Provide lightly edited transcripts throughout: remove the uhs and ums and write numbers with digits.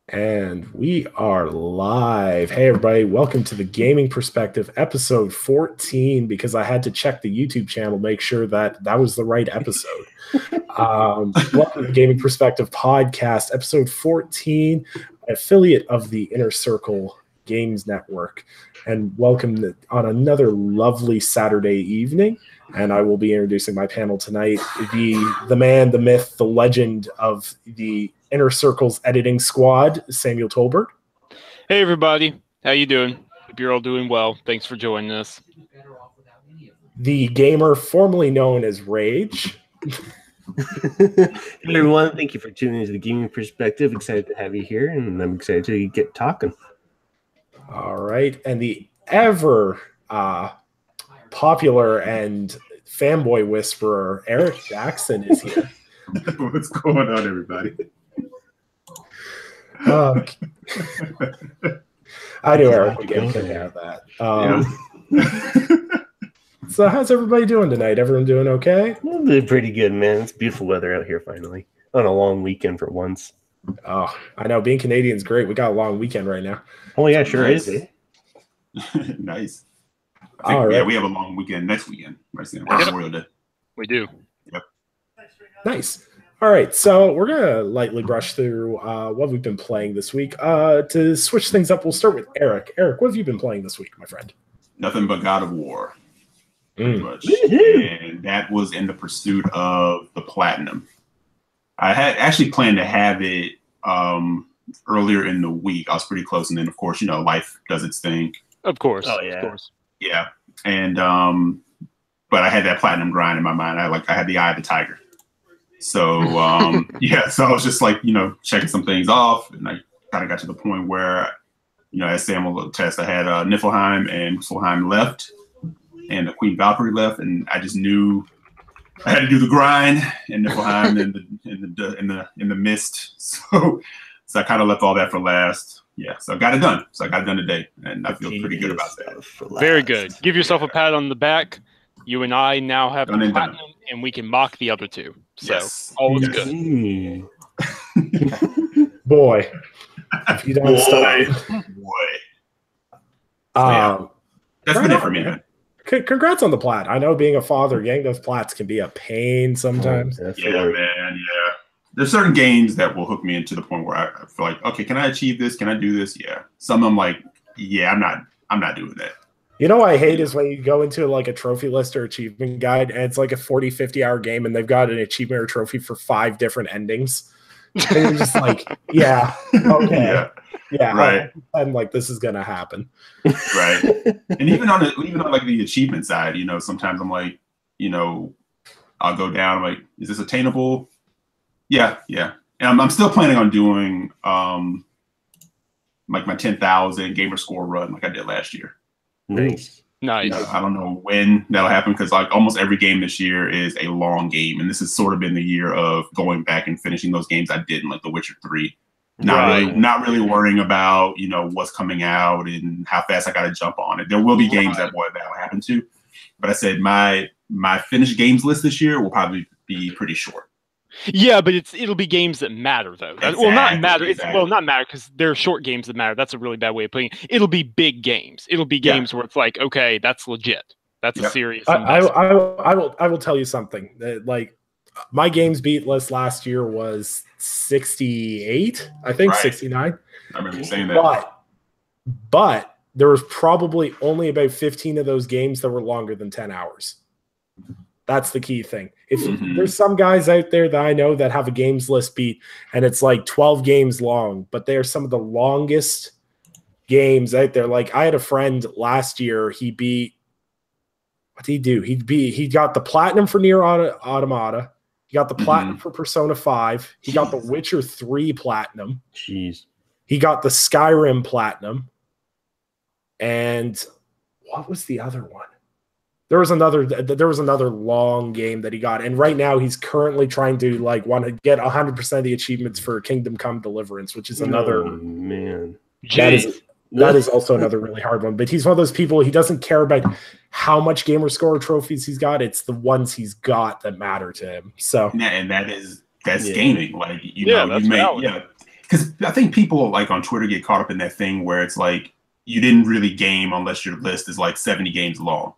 And we are live. Hey, everybody. Welcome to the Gaming Perspective, episode 14, because I had to check the YouTube channel, make sure that that was the right episode. Welcome to the Gaming Perspective podcast, episode 14, affiliate of the Inner Circle Games Network. And welcome on another lovely Saturday evening. And I will be introducing my panel tonight, the man, the myth, the legend of the Inner Circle's editing squad, Samuel Tolbert. Hey, everybody. How you doing? Hope you're all doing well. Thanks for joining us. The gamer formerly known as Rage. Hey, everyone. Thank you for tuning into the Gaming Perspective. Excited to have you here, and I'm excited to get talking. All right. And the ever popular and fanboy whisperer, Eric Jackson, is here. What's going on, everybody? I knew Eric would get out of that. So how's everybody doing tonight? Everyone doing okay? I'm doing pretty good, man. It's beautiful weather out here finally. On a long weekend for once. Oh, I know. Being Canadian is great. We got a long weekend right now. Oh, yeah, sure Nice. is. Nice. All right. Yeah, we have a long weekend next weekend. Right, Sam? Memorial Day. We do. Nice. All right, so we're going to lightly brush through what we've been playing this week. To switch things up, we'll start with Eric. Eric, what have you been playing this week, my friend? Nothing but God of War. Pretty much. Woo-hoo. And that was in the pursuit of the platinum. I had actually planned to have it earlier in the week. I was pretty close, and then of course, life does its thing. Of course. Oh, yeah. Of course. Yeah. And but I had that platinum grind in my mind. I had the eye of the tiger. So yeah, so I was just like, checking some things off, and I kind of got to the point where, as Sam will attest, I had Niflheim and Muspelheim left, and the Queen Valkyrie left, and I just knew I had to do the grind in Niflheim in the mist. So I kind of left all that for last. Yeah, so I got it done. So I got it done today, and I feel pretty good about that. Very good. Give yourself a pat on the back. You and I now have Done the and done. platinum, and we can mock the other two. So Yes. all is Yes. good. Boy, if you don't stop. Boy. That's been it for me, man. Congrats on the plat. I know being a father, getting those plats can be a pain sometimes. Yeah, man. Yeah. There's certain games that will hook me into the point where I feel like, okay, can I achieve this? Can I do this? Yeah. Some I'm like, yeah, I'm not doing that. You know what I hate is when you go into like a trophy list or achievement guide, and it's like a 40, 50-hour game, and they've got an achievement or trophy for 5 different endings. And you're just like, yeah, okay. Yeah, Right. I'm like, this is gonna happen. Right. And even on like the achievement side, sometimes I'm like, I'll go down, I'm like, is this attainable? Yeah. And I'm still planning on doing like my 10,000 gamer score run like I did last year. Nice. Nice. I don't know when that'll happen, because like almost every game this year is a long game, and this has sort of been the year of going back and finishing those games I did in like The Witcher 3. Not really worrying about what's coming out and how fast I got to jump on it. There will be games that'll happen to, but I said my finished games list this year will probably be pretty short. Yeah, but it'll be games that matter though. Well, not matter. Exactly. Not matter, because they're short games that matter. That's a really bad way of putting it. It'll be big games. It'll be games where it's like, okay, that's legit. That's a serious. I will tell you something. Like my games beat list last year was 68, I think. Right. 69. I remember you saying that. But there was probably only about 15 of those games that were longer than 10 hours. That's the key thing. If there's some guys out there that I know that have a games list beat, and it's like 12 games long, but they are some of the longest games out there. Like I had a friend last year, he beat, what did he do? He got the platinum for Nier Automata. He got the platinum for Persona 5. He got the Witcher 3 platinum. Jeez. He got the Skyrim platinum. And what was the other one? There was another long game that he got, and right now he's currently trying to want to get 100% of the achievements for Kingdom Come Deliverance, which is another man. That is also another really hard one. But he's one of those people, he doesn't care about how much gamer score trophies he's got. It's the ones he's got that matter to him. So and that is that's gaming. Like, you Yeah, know, that's you may, valid. yeah. Because I think people like on Twitter get caught up in that thing where it's like you didn't really game unless your list is like 70 games long,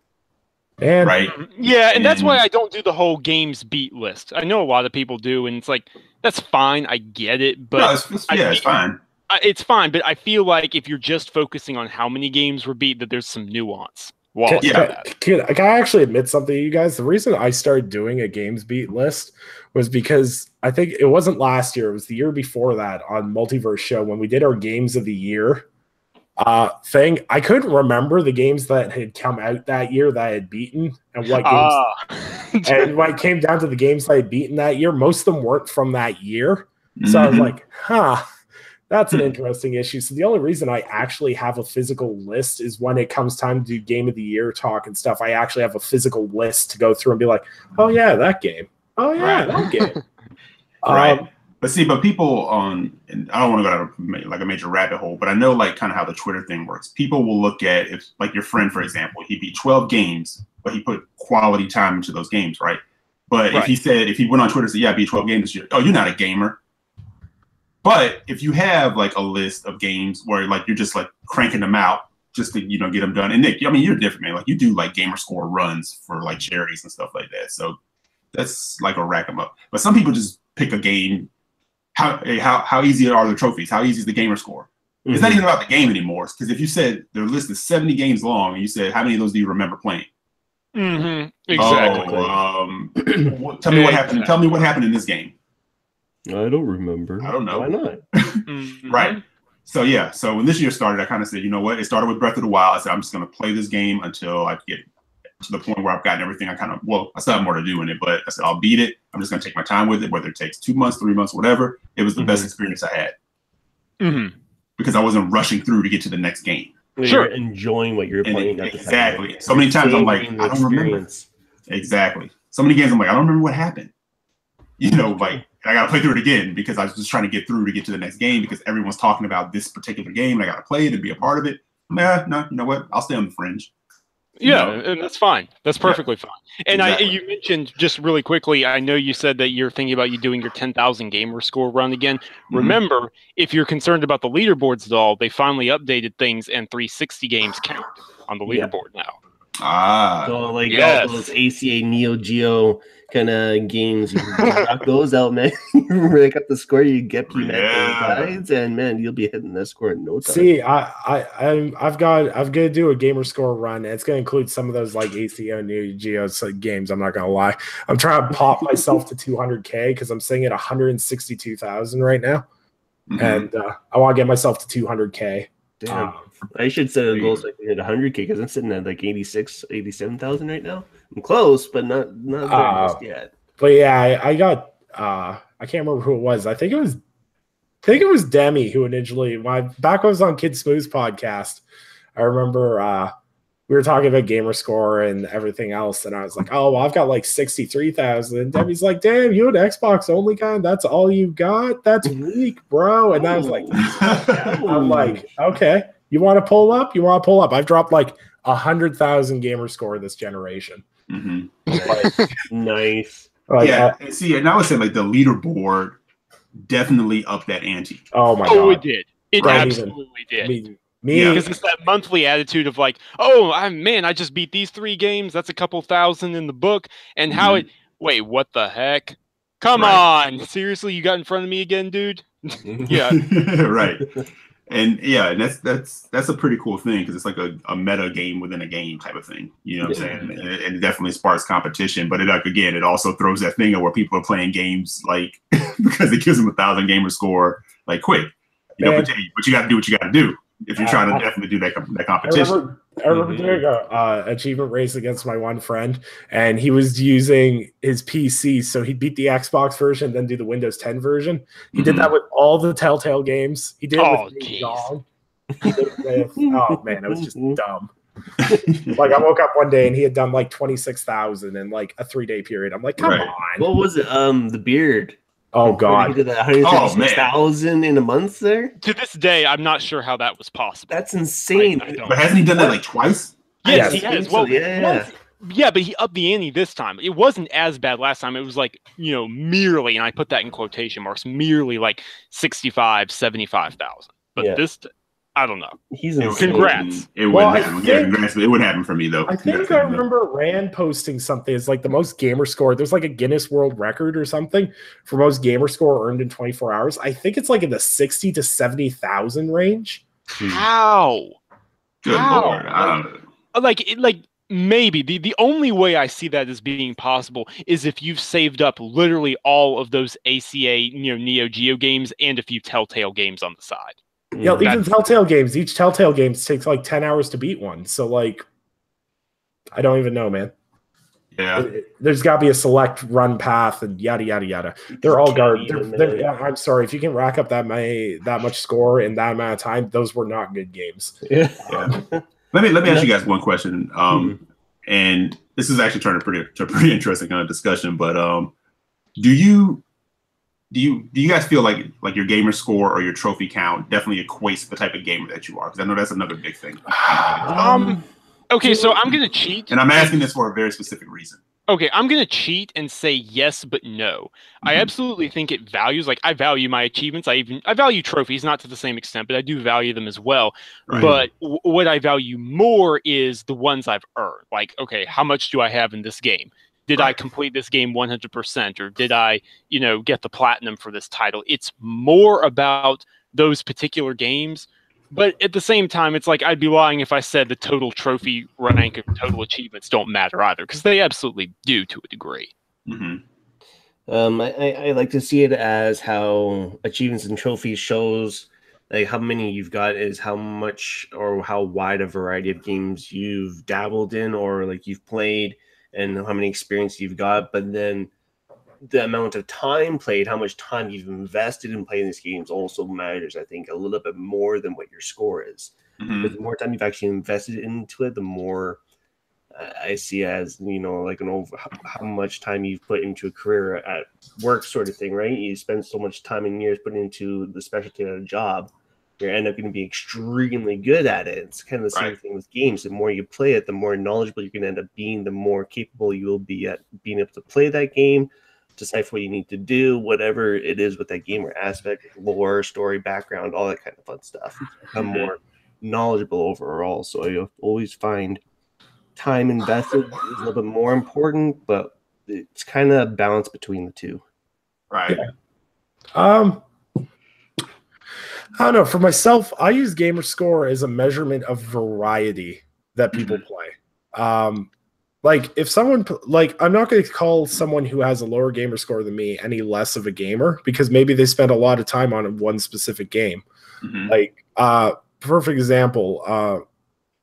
And right? Yeah, and that's why I don't do the whole games beat list. I know a lot of people do, and it's like that's fine. I get it, but No, it's fine. It's fine. But I feel like if you're just focusing on how many games were beat, that there's some nuance. Well, can I actually admit something to you guys? The reason I started doing a games beat list was because I think it wasn't last year, it was the year before that on Multiverse Show when we did our games of the year thing. I couldn't remember the games that had come out that year that I had beaten and what games. And when it came down to the games I had beaten that year, most of them weren't from that year. So I was like, that's an interesting issue. So the only reason I actually have a physical list is when it comes time to do game of the year talk and stuff. I actually have a physical list to go through and be like, oh yeah, that game. Oh yeah, that game. Right. But people and I don't want to go down like a major rabbit hole, but I know like kind of how the Twitter thing works. People will look at, if like your friend, for example, he beat 12 games, but he put quality time into those games, right? But if he went on Twitter and said, yeah, I beat 12 games this year, oh, you're not a gamer. But if you have like a list of games where like you're just like cranking them out just to, you know, get them done. And Nick, I mean, you're different, man. Like you do like gamer score runs for like charities and stuff like that. So that's like a rack 'em up. But some people just pick a game. How easy are the trophies? How easy is the gamer score? It's not even about the game anymore. Because if you said their list is 70 games long and you said, how many of those do you remember playing? Exactly. Tell me what happened. Tell me what happened in this game. I don't remember. I don't know. Why not? Right. So yeah. So when this year started, I kind of said, you know what? It started with Breath of the Wild. I said, I'm just going to play this game until I get to the point where I've gotten everything. I still have more to do in it, but I said, I'll beat it. I'm just going to take my time with it, whether it takes 2 months, 3 months, whatever. It was the best experience I had because I wasn't rushing through to get to the next game. Sure. You're enjoying what you're playing. Exactly. So many times I'm like, I don't remember. Exactly. So many games I'm like, I don't remember what happened. You know, like, I got to play through it again because I was just trying to get through to get to the next game because everyone's talking about this particular game and I got to play it and be a part of it. No, you know what? I'll stay on the fringe. Yeah, and that's fine. That's perfectly fine. And you mentioned just really quickly, I know you said that you're thinking about you doing your 10,000 gamer score run again. Remember, if you're concerned about the leaderboards at all, they finally updated things and 360 games count on the leaderboard now. So like all those ACA Neo Geo kind of games, you knock those out, man. You really got the score, you get guides, and man, you'll be hitting that score in no time. See, I'm gonna do a gamer score run. It's gonna include some of those like ACO Neo Geo games. I'm not gonna lie. I'm trying to pop myself to 200K because I'm sitting at 162,000 right now, and I want to get myself to 200K. Damn. I should set a goal so I can hit 100K because I'm sitting at like 87,000 right now. I'm close, but not very close yet. But yeah, I got I can't remember who it was. I think it was Demi who initially back when I was on Kid Smooth's podcast. I remember we were talking about gamer score and everything else, and I was like, "Oh, well, I've got like 63,000." And Demi's like, "Damn, you an Xbox only guy? That's all you got? That's weak, bro." And I was like, "I'm like, okay, you want to pull up? You want to pull up?" I've dropped like 100,000 gamer score this generation. Nice. Like, see, and I would say like the leaderboard definitely upped that ante. Oh my god! It did. It absolutely did. Because it's that monthly attitude of like, oh, I just beat these 3 games. That's a couple thousand in the book. And wait, what the heck? Come on. Seriously, you got in front of me again, dude? Yeah. Right. And and that's a pretty cool thing because it's like a meta game within a game type of thing. You know what I'm saying? And it definitely sparks competition. But it also throws that thing where people are playing games like because it gives them 1,000 gamer score like quick. You know, but you got to do what you got to do if you're trying to definitely do that competition. I remember doing an achievement race against my one friend, and he was using his PC, so he beat the Xbox version, then do the Windows 10 version. He did that with all the Telltale games. He did it with Dong. Oh man, it was just dumb. Like I woke up one day and he had done like 26,000 in like a 3-day period. I'm like, come on. What was it? The beard. Oh god, he did that 136,000 in a month there. To this day, I'm not sure how that was possible. That's insane. But hasn't he done that like twice? Yes, he has. Well, Yeah, but he upped the ante this time. It wasn't as bad last time. It was like, merely, and I put that in quotation marks, merely like 65, 75,000. But this, I don't know. He's congrats. It wouldn't happen. Yeah, congrats. It wouldn't happen for me though. I think I remember Rand posting something. It's like the most gamer score. There's like a Guinness World Record or something for most gamer score earned in 24 hours. I think it's like in the 60 to 70,000 range. How? Good Lord. Like maybe the only way I see that as being possible is if you've saved up literally all of those ACA, Neo Geo games and a few Telltale games on the side. Yeah, even Telltale games. Each Telltale game takes like 10 hours to beat one. So like, I don't even know, man. Yeah, there's got to be a select run path and yada yada yada. They're all guard. I'm sorry if you can rack up that much score in that amount of time. Those were not good games. Yeah. Let me ask you guys one question. And this is actually turning to a pretty interesting kind of discussion. But do you guys feel like your gamer score or your trophy count definitely equates to the type of gamer that you are? Because I know that's another big thing. Okay, so I'm gonna cheat, and I'm asking this for a very specific reason. Okay, I'm gonna cheat and say yes, but no. I absolutely think it values. Like, I value my achievements. I value trophies, not to the same extent, but I do value them as well. Right. But what I value more is the ones I've earned. Like, okay, how much do I have in this game? Did I complete this game 100%, or did I, get the platinum for this title? It's more about those particular games. But at the same time, it's like I'd be lying if I said the total trophy rank and total achievements don't matter either, because they absolutely do to a degree. I like to see it as how achievements and trophies shows like how many you've got is how much or how wide a variety of games you've dabbled in or like you've played and how many experience you've got. But then the amount of time played, how much time you've invested in playing these games also matters, I think, a little bit more than what your score is. But the more time you've actually invested into it, the more I see as, like how much time you've put into a career at work sort of thing, right? You spend so much time and years putting into the specialty of a job, you end up going to be extremely good at it. It's kind of the same thing with games. The more you play it, the more knowledgeable you're going to end up being, the more capable you will be at being able to play that game, decipher what you need to do, whatever it is with that game or aspect, lore, story, background, all that kind of fun stuff. Become more knowledgeable overall. So you always find time invested is a little bit more important, but it's kind of a balance between the two. Right. Yeah. I don't know. For myself, I use gamer score as a measurement of variety that people play. Like if someone I'm not going to call someone who has a lower gamer score than me any less of a gamer because maybe they spend a lot of time on one specific game. Like perfect example,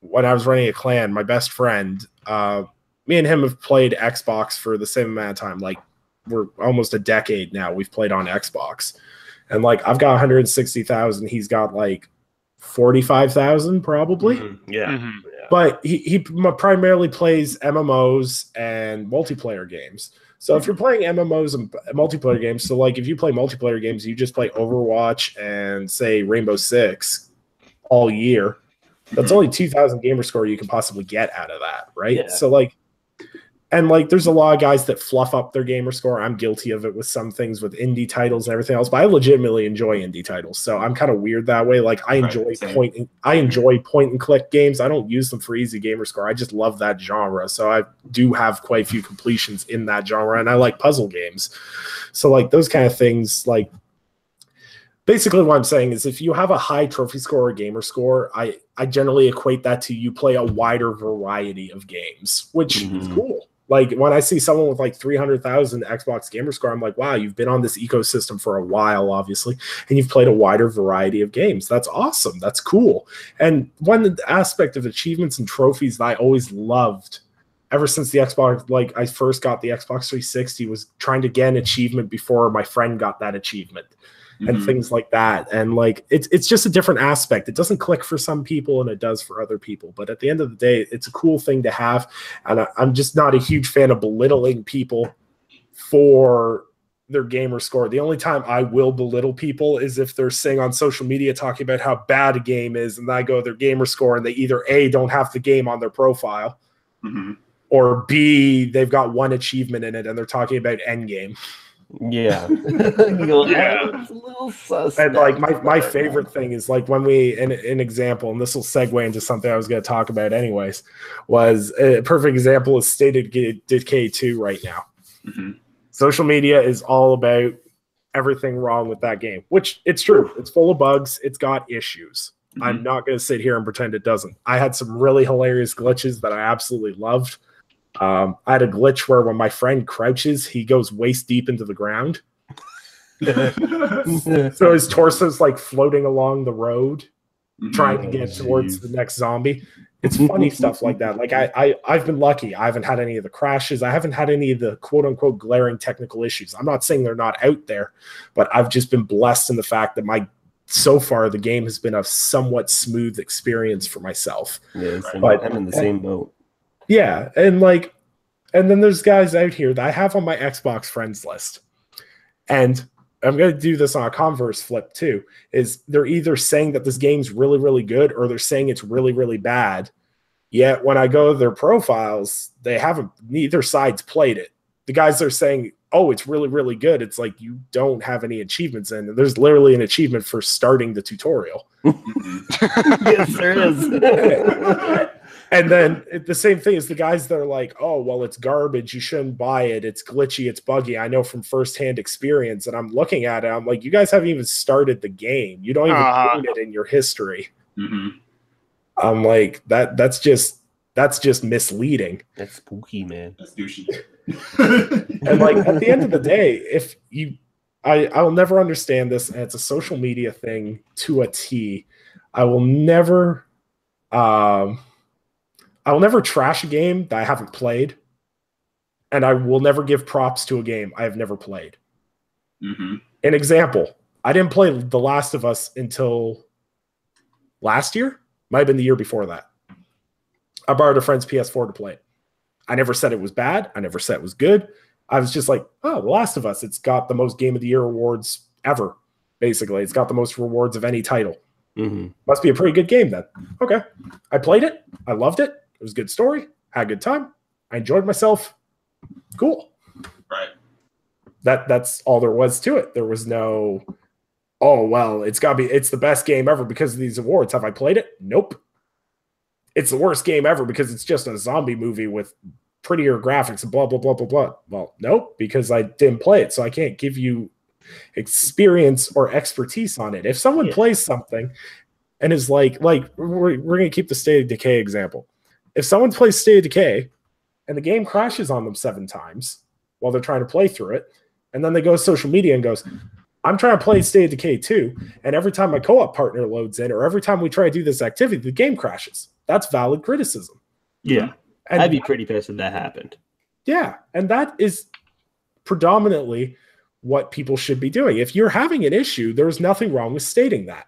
when I was running a clan, my best friend, me and him have played Xbox for the same amount of time. Like we're almost a decade now. We've played on Xbox, and like I've got 160,000. He's got like 45,000 probably. Yeah. But he primarily plays MMOs and multiplayer games. So if you're playing MMOs and multiplayer games, so like if you play multiplayer games, you just play Overwatch and say Rainbow Six all year. That's only 2,000 gamer score you can possibly get out of that, right? Yeah. So like, and like, there's a lot of guys that fluff up their gamer score. I'm guilty of it with some things with indie titles and everything else, but I legitimately enjoy indie titles. So I'm kind of weird that way. Like I enjoy point and click games. I don't use them for easy gamer score. I just love that genre. So I do have quite a few completions in that genre, and I like puzzle games. So like those kind of things, like basically what I'm saying is if you have a high trophy score or gamer score, I generally equate that to you play a wider variety of games, which is cool. Like when I see someone with like 300,000 Xbox gamer score, I'm like, wow, you've been on this ecosystem for a while, obviously, and you've played a wider variety of games. That's awesome. That's cool. And one aspect of achievements and trophies that I always loved ever since the Xbox, like I first got the Xbox 360, was trying to get an achievement before my friend got that achievement. And things like that. And like it's just a different aspect. It doesn't click for some people and it does for other people. But at the end of the day, it's a cool thing to have. And I'm just not a huge fan of belittling people for their gamer score. The only time I will belittle people is if they're saying on social media talking about how bad a game is, and I go their gamer score and they either A, don't have the game on their profile, or B, they've got one achievement in it and they're talking about Endgame. Yeah. It's a little sus. And like my favorite thing is like when we an example, and this will segue into something I was going to talk about anyways, was a perfect example is State of Decay 2 right now. Mm-hmm. Social media is all about everything wrong with that game, which it's true. It's full of bugs. It's got issues. Mm-hmm. I'm not going to sit here and pretend it doesn't. I had some really hilarious glitches that I absolutely loved. I had a glitch where when my friend crouches, he goes waist deep into the ground. So his torso's like floating along the road, trying to get towards the next zombie. It's funny stuff like that. Like I've been lucky. I haven't had any of the crashes. I haven't had any of the quote unquote glaring technical issues. I'm not saying they're not out there, but I've just been blessed in the fact that so far the game has been a somewhat smooth experience for myself. Yeah, but I'm in the same boat. Yeah, and then there's guys out here that I have on my Xbox friends list, and I'm going to do this on a converse flip too, is they're either saying that this game's really, really good or they're saying it's really, really bad. Yet when I go to their profiles, neither side's played it. The guys are saying, oh, it's really, really good. It's like, you don't have any achievements in it. There's literally an achievement for starting the tutorial. Yes, there is. And then the same thing is the guys that are like, oh, well, it's garbage. You shouldn't buy it. It's glitchy. It's buggy. I know from firsthand experience. And I'm looking at it. I'm like, you guys haven't even started the game. You don't even own it in your history. Mm-hmm. I'm like, that's just misleading. That's spooky, man. That's douchey. And like at the end of the day, I'll never understand this, and it's a social media thing to a T. I will never trash a game that I haven't played, and I will never give props to a game I have never played. Mm-hmm. An example, I didn't play The Last of Us until last year. Might have been the year before that. I borrowed a friend's PS4 to play it. I never said it was bad. I never said it was good. I was just like, oh, The Last of Us, it's got the most Game of the Year awards ever, basically. It's got the most rewards of any title. Mm-hmm. Must be a pretty good game then. Okay. I played it. I loved it. It was a good story. Had a good time. I enjoyed myself. Cool. Right. That's all there was to it. There was no, oh, well, it's the best game ever because of these awards. Have I played it? Nope. It's the worst game ever because it's just a zombie movie with prettier graphics and blah, blah, blah, blah, blah. Well, nope, because I didn't play it, so I can't give you experience or expertise on it. If someone plays something and is like we're going to keep the State of Decay example. If someone plays State of Decay and the game crashes on them 7 times while they're trying to play through it, and then they go to social media and goes, I'm trying to play State of Decay 2, and every time my co-op partner loads in or every time we try to do this activity, the game crashes. That's valid criticism. Yeah. And I'd be pretty pissed if that happened. Yeah, and that is predominantly what people should be doing. If you're having an issue, there's nothing wrong with stating that.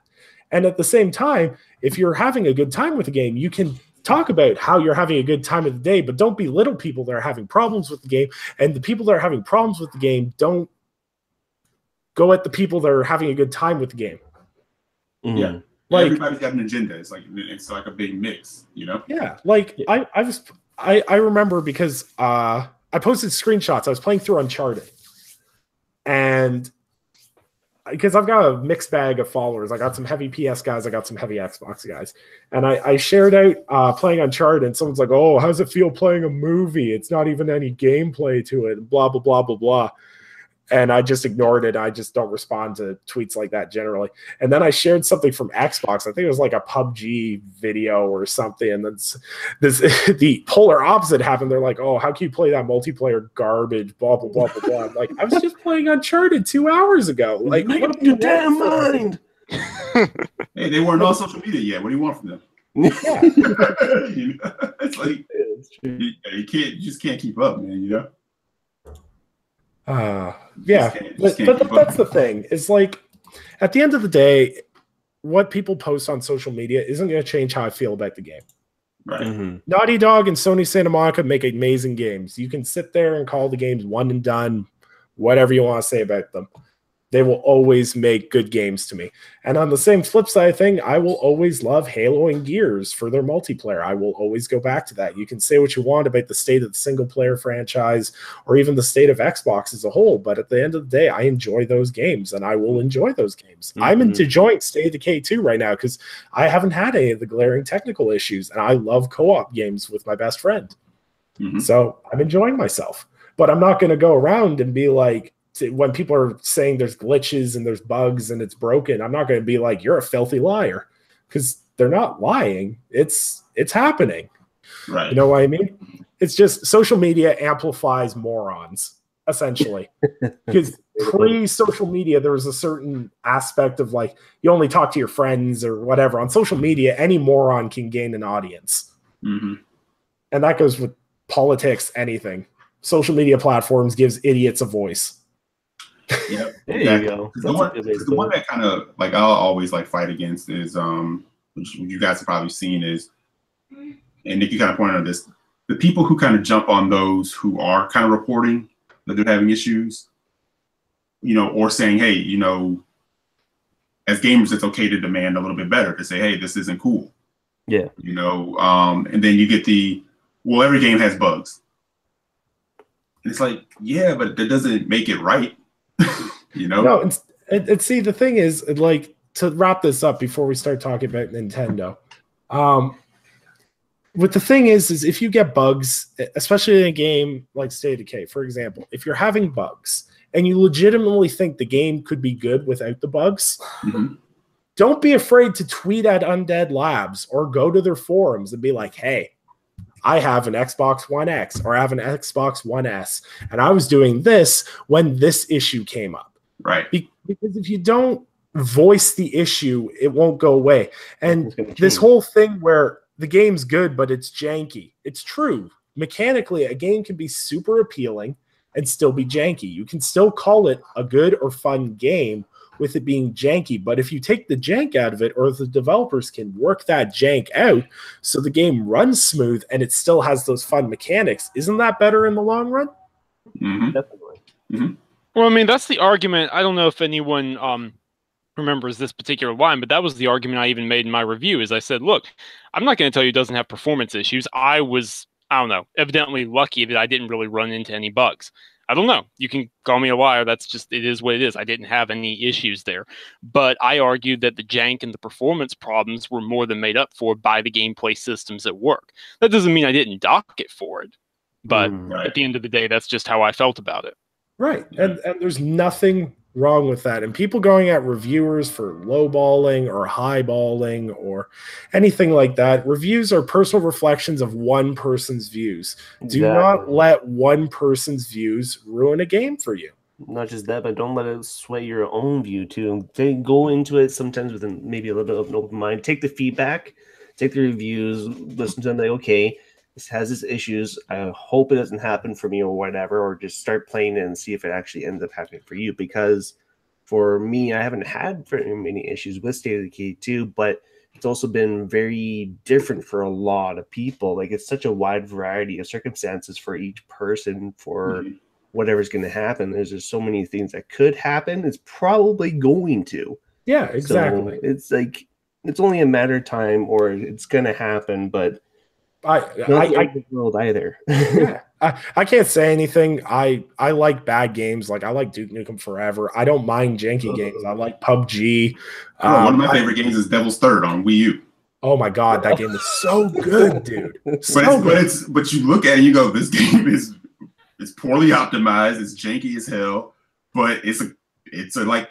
And at the same time, if you're having a good time with the game, you can talk about how you're having a good time of the day, but don't belittle people that are having problems with the game. And the people that are having problems with the game, don't go at the people that are having a good time with the game. Mm-hmm. Yeah. Like, everybody's got an agenda. It's like a big mix, you know? Yeah. Like I remember because I posted screenshots. I was playing through Uncharted. And because I've got a mixed bag of followers. I got some heavy PS guys. I got some heavy Xbox guys. And I shared out playing Uncharted, and someone's like, oh, how does it feel playing a movie? It's not even any gameplay to it, blah, blah, blah, blah, blah. And I just ignored it. I just don't respond to tweets like that generally. And then I shared something from Xbox. I think it was like a PUBG video or something. And then the polar opposite happened. They're like, oh, how can you play that multiplayer garbage? Blah, blah, blah, blah, blah. I'm like, I was just playing Uncharted 2 hours ago. Like, make up your damn mind. Hey, they weren't on social media yet. What do you want from them? Yeah. You know? It's like, you just can't keep up, man, you know? Yeah, but that's the thing. Is like at the end of the day, what people post on social media isn't going to change how I feel about the game. Right. Mm-hmm. Naughty Dog and Sony Santa Monica make amazing games. You can sit there and call the games one and done, whatever you want to say about them. They will always make good games to me. And on the same flip side thing, I will always love Halo and Gears for their multiplayer. I will always go back to that. You can say what you want about the state of the single player franchise or even the state of Xbox as a whole, but at the end of the day, I enjoy those games and I will enjoy those games. I'm into joint State of Decay 2 right now because I haven't had any of the glaring technical issues, and I love co-op games with my best friend. So I'm enjoying myself. But I'm not going to go around and be like, when people are saying there's glitches and there's bugs and it's broken, I'm not going to be like, you're a filthy liar, because they're not lying. It's happening. Right. You know what I mean? It's just social media amplifies morons, essentially. Because pre-social media, there was a certain aspect of like, you only talk to your friends or whatever. On social media, any moron can gain an audience. And that goes with politics, anything. Social media platforms gives idiots a voice. Yeah, there exactly. you go. The one that kind of like I'll always like fight against is which you guys have probably seen is, and Nick, you kind of pointed out this, the people who kind of jump on those who are kind of reporting that they're having issues, you know, or saying, hey, you know, as gamers, it's okay to demand a little bit better, to say, hey, this isn't cool. Yeah. You know, and then you get well, every game has bugs. And it's like, yeah, but that doesn't make it right. You know? No, and see, the thing is, like, to wrap this up before we start talking about Nintendo, what the thing is if you get bugs, especially in a game like State of Decay, for example, if you're having bugs and you legitimately think the game could be good without the bugs, don't be afraid to tweet at Undead Labs or go to their forums and be like, hey, I have an Xbox One X or I have an Xbox One S, and I was doing this when this issue came up. Right. Because if you don't voice the issue, it won't go away. And this whole thing where the game's good, but it's janky. It's true. Mechanically, a game can be super appealing and still be janky. You can still call it a good or fun game with it being janky. But if you take the jank out of it, or the developers can work that jank out so the game runs smooth and it still has those fun mechanics, isn't that better in the long run? Definitely. Well, I mean, that's the argument. I don't know if anyone remembers this particular line, but that was the argument I even made in my review. Is I said, look, I'm not going to tell you it doesn't have performance issues. I don't know, evidently lucky that I didn't really run into any bugs. I don't know. You can call me a liar. That's just, it is what it is. I didn't have any issues there. But I argued that the jank and the performance problems were more than made up for by the gameplay systems at work. That doesn't mean I didn't dock it for it. But at the end of the day, that's just how I felt about it. Right. And there's nothing wrong with that. And people going at reviewers for lowballing or highballing or anything like that, reviews are personal reflections of one person's views. Do not let one person's views ruin a game for you. Not just that, but don't let it sway your own view too. Go into it sometimes with maybe a little bit of an open mind. Take the feedback, take the reviews, listen to them, like, okay, this has its issues. I hope it doesn't happen for me or whatever, or just start playing it and see if it actually ends up happening for you. Because for me, I haven't had very many issues with State of Decay 2, but it's also been very different for a lot of people. Like, it's such a wide variety of circumstances for each person for whatever's going to happen. There's just so many things that could happen. It's probably going to. Yeah, exactly. So it's like, it's only a matter of time, or it's going to happen, but I the world either. Yeah, I can't say anything. I like bad games. Like, I like Duke Nukem Forever. I don't mind janky games. I like PUBG. One of my favorite games is Devil's Third on Wii U. Oh my god, that game is so good, dude. But you look at it and you go, this game is poorly optimized. It's janky as hell. But it's a like,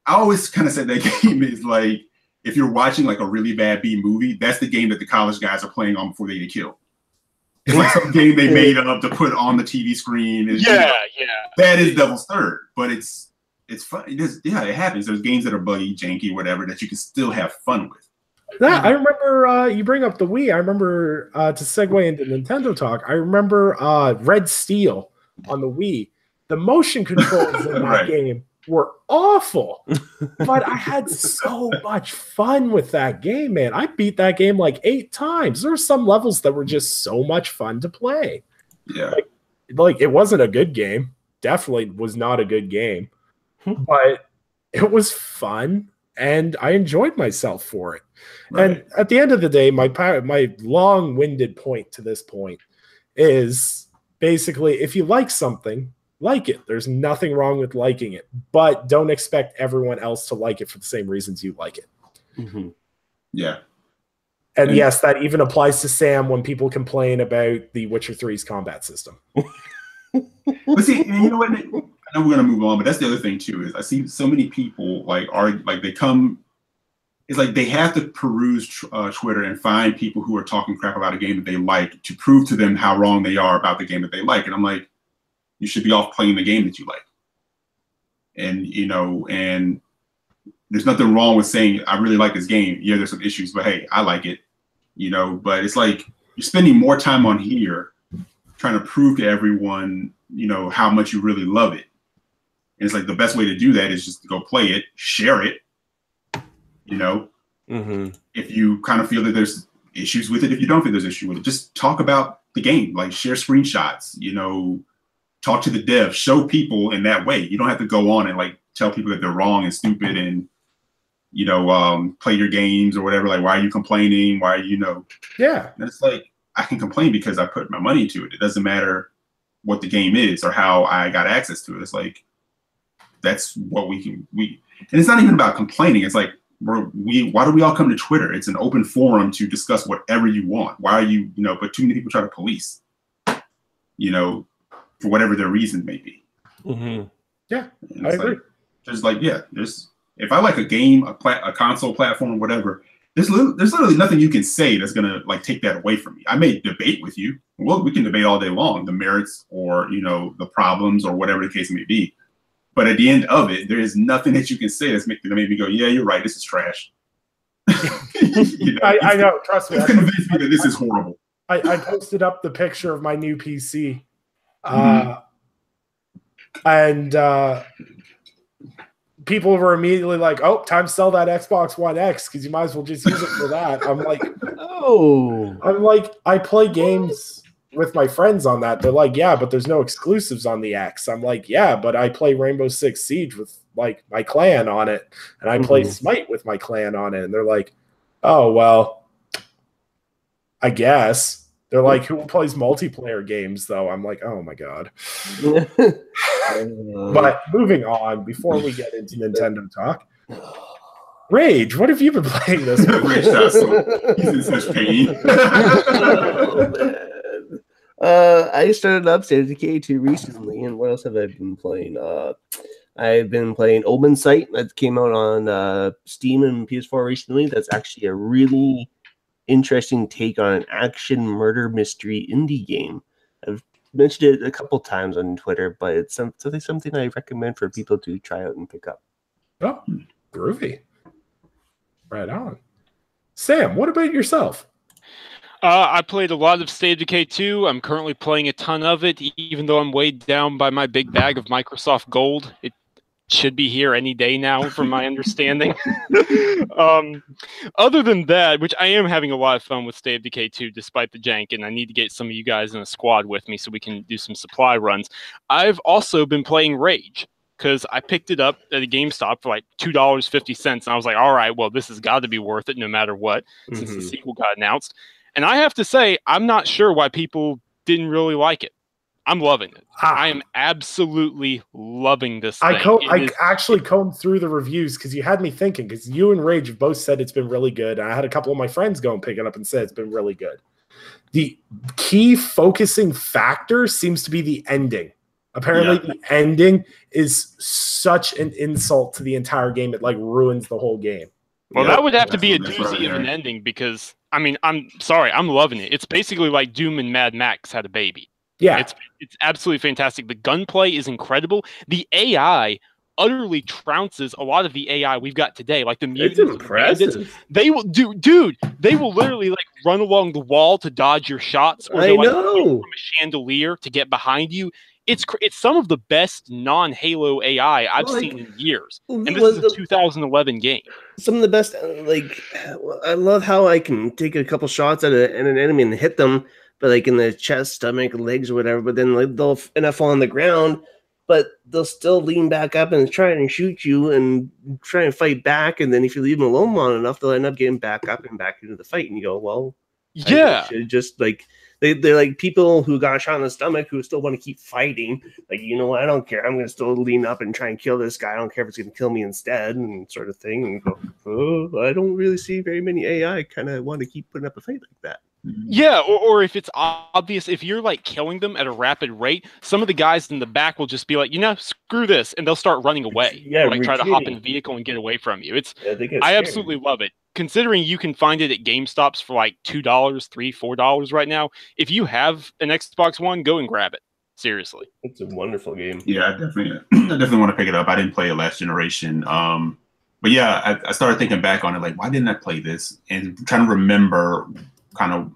I always kind of said that game is like, if you're watching like a really bad B movie, that's the game that the college guys are playing on before they get killed. It's like some game they made up to put on the TV screen. And, that is Devil's Third, but it's fun. It happens. There's games that are buggy, janky, whatever, that you can still have fun with. I remember you bring up the Wii. I remember to segue into Nintendo talk. I remember Red Steel on the Wii. The motion controls in that game were awful, but I had so much fun with that game, man. I beat that game like 8 times. There were some levels that were just so much fun to play. Yeah. Like it wasn't a good game. Definitely was not a good game, but it was fun and I enjoyed myself for it. Right. And at the end of the day, my long-winded point to this point is basically, if you like something, like it. There's nothing wrong with liking it, but don't expect everyone else to like it for the same reasons you like it. Mm-hmm. Yeah. And yes, that even applies to Sam when people complain about the Witcher 3's combat system. But see, you know what? I know we're gonna move on, but that's the other thing too. Is I see so many people they come. It's like they have to peruse Twitter and find people who are talking crap about a game that they like to prove to them how wrong they are about the game that they like. And I'm like, you should be off playing the game that you like. And and there's nothing wrong with saying I really like this game. Yeah, there's some issues, but hey, I like it. But it's like you're spending more time on here trying to prove to everyone, how much you really love it. And it's like the best way to do that is just to go play it, share it. Mm-hmm. If you kind of feel that there's issues with it, if you don't feel there's issue with it, just talk about the game, like share screenshots, talk to the dev, show people in that way. You don't have to go on and like tell people that they're wrong and stupid and, play your games or whatever. Like, why are you complaining? Why are you, Yeah. And it's like, I can complain because I put my money into it. It doesn't matter what the game is or how I got access to it. It's like, that's what and it's not even about complaining. It's like, why do we all come to Twitter? It's an open forum to discuss whatever you want. Why are you, but too many people try to police, for whatever their reason may be. Mm-hmm. Yeah, I agree. If I like a game, a console platform, whatever, there's literally nothing you can say that's gonna like take that away from me. I may debate with you. Well, we can debate all day long, the merits or the problems or whatever the case may be. But at the end of it, there is nothing that you can say that's gonna make me go, yeah, you're right, this is trash. I know, trust me. It's convinced me that this is horrible. I posted up the picture of my new PC. And people were immediately like, oh, time to sell that Xbox One X because you might as well just use it for that. I'm like, I play games with my friends on that. They're like, yeah, but there's no exclusives on the X. I'm like, yeah, but I play Rainbow Six Siege with like my clan on it, and I play Smite with my clan on it. And they're like, oh, well, I guess. They're like, who plays multiplayer games, though? I'm like, oh, my God. But moving on, before we get into Nintendo talk, Rage, what have you been playing this week? Rage, he's in such pain. I started up State of Decay 2 recently, and what else have I been playing? I've been playing Omen Sight that came out on Steam and PS4 recently. That's actually a really interesting take on an action murder mystery indie game. I've mentioned it a couple times on Twitter, but it's something I recommend for people to try out and pick up. Oh, groovy. Right on. Sam, what about yourself? I played a lot of State of Decay 2. I'm currently playing a ton of it, even though I'm weighed down by my big bag of Microsoft Gold. It should be here any day now, from my understanding. Other than that, which I am having a lot of fun with State of Decay 2, despite the jank, and I need to get some of you guys in a squad with me so we can do some supply runs. I've also been playing Rage, because I picked it up at a GameStop for like $2.50, and I was like, all right, well, this has got to be worth it no matter what, since the sequel got announced. And I have to say, I'm not sure why people didn't really like it. I'm loving it. I am absolutely loving this thing. I actually combed through the reviews because you had me thinking, because you and Rage have both said it's been really good. I had a couple of my friends go and pick it up and say it's been really good. The key focusing factor seems to be the ending. Apparently, the ending is such an insult to the entire game. It like ruins the whole game. Well, that would have to be a doozy of an ending because, I mean, I'm sorry, I'm loving it. It's basically like Doom and Mad Max had a baby. Yeah. It's absolutely fantastic. The gunplay is incredible. The AI utterly trounces a lot of the AI we've got today. Like the mutants. It's impressive. They will they will literally like run along the wall to dodge your shots or like from a chandelier to get behind you. It's some of the best non-Halo AI I've seen in years. And this is a 2011 game. Some of the best, I love how I can take a couple shots at an enemy and hit them, but like in the chest, stomach, legs, or whatever, but then like they'll fall on the ground, but they'll still lean back up and try and shoot you and try and fight back. And then if you leave them alone long enough, they'll end up getting back up and back into the fight. And you go, well, Yeah. Just like they're like people who got shot in the stomach who still want to keep fighting. Like, you know what? I don't care. I'm going to still lean up and try and kill this guy. I don't care if it's going to kill me instead, and sort of thing. And go, oh, I don't really see very many AI kind of want to keep putting up a fight like that. Yeah, or if it's obvious, if you're like killing them at a rapid rate, some of the guys in the back will just be like, screw this, and they'll start running away. Yeah, or, like try to hop in a vehicle and get away from you. I absolutely love it. Considering you can find it at GameStops for like $2, $3, $4 right now. If you have an Xbox One, go and grab it. Seriously, it's a wonderful game. Yeah, I definitely want to pick it up. I didn't play it last generation. But yeah, I started thinking back on it, like, why didn't I play this? And trying to remember kind of,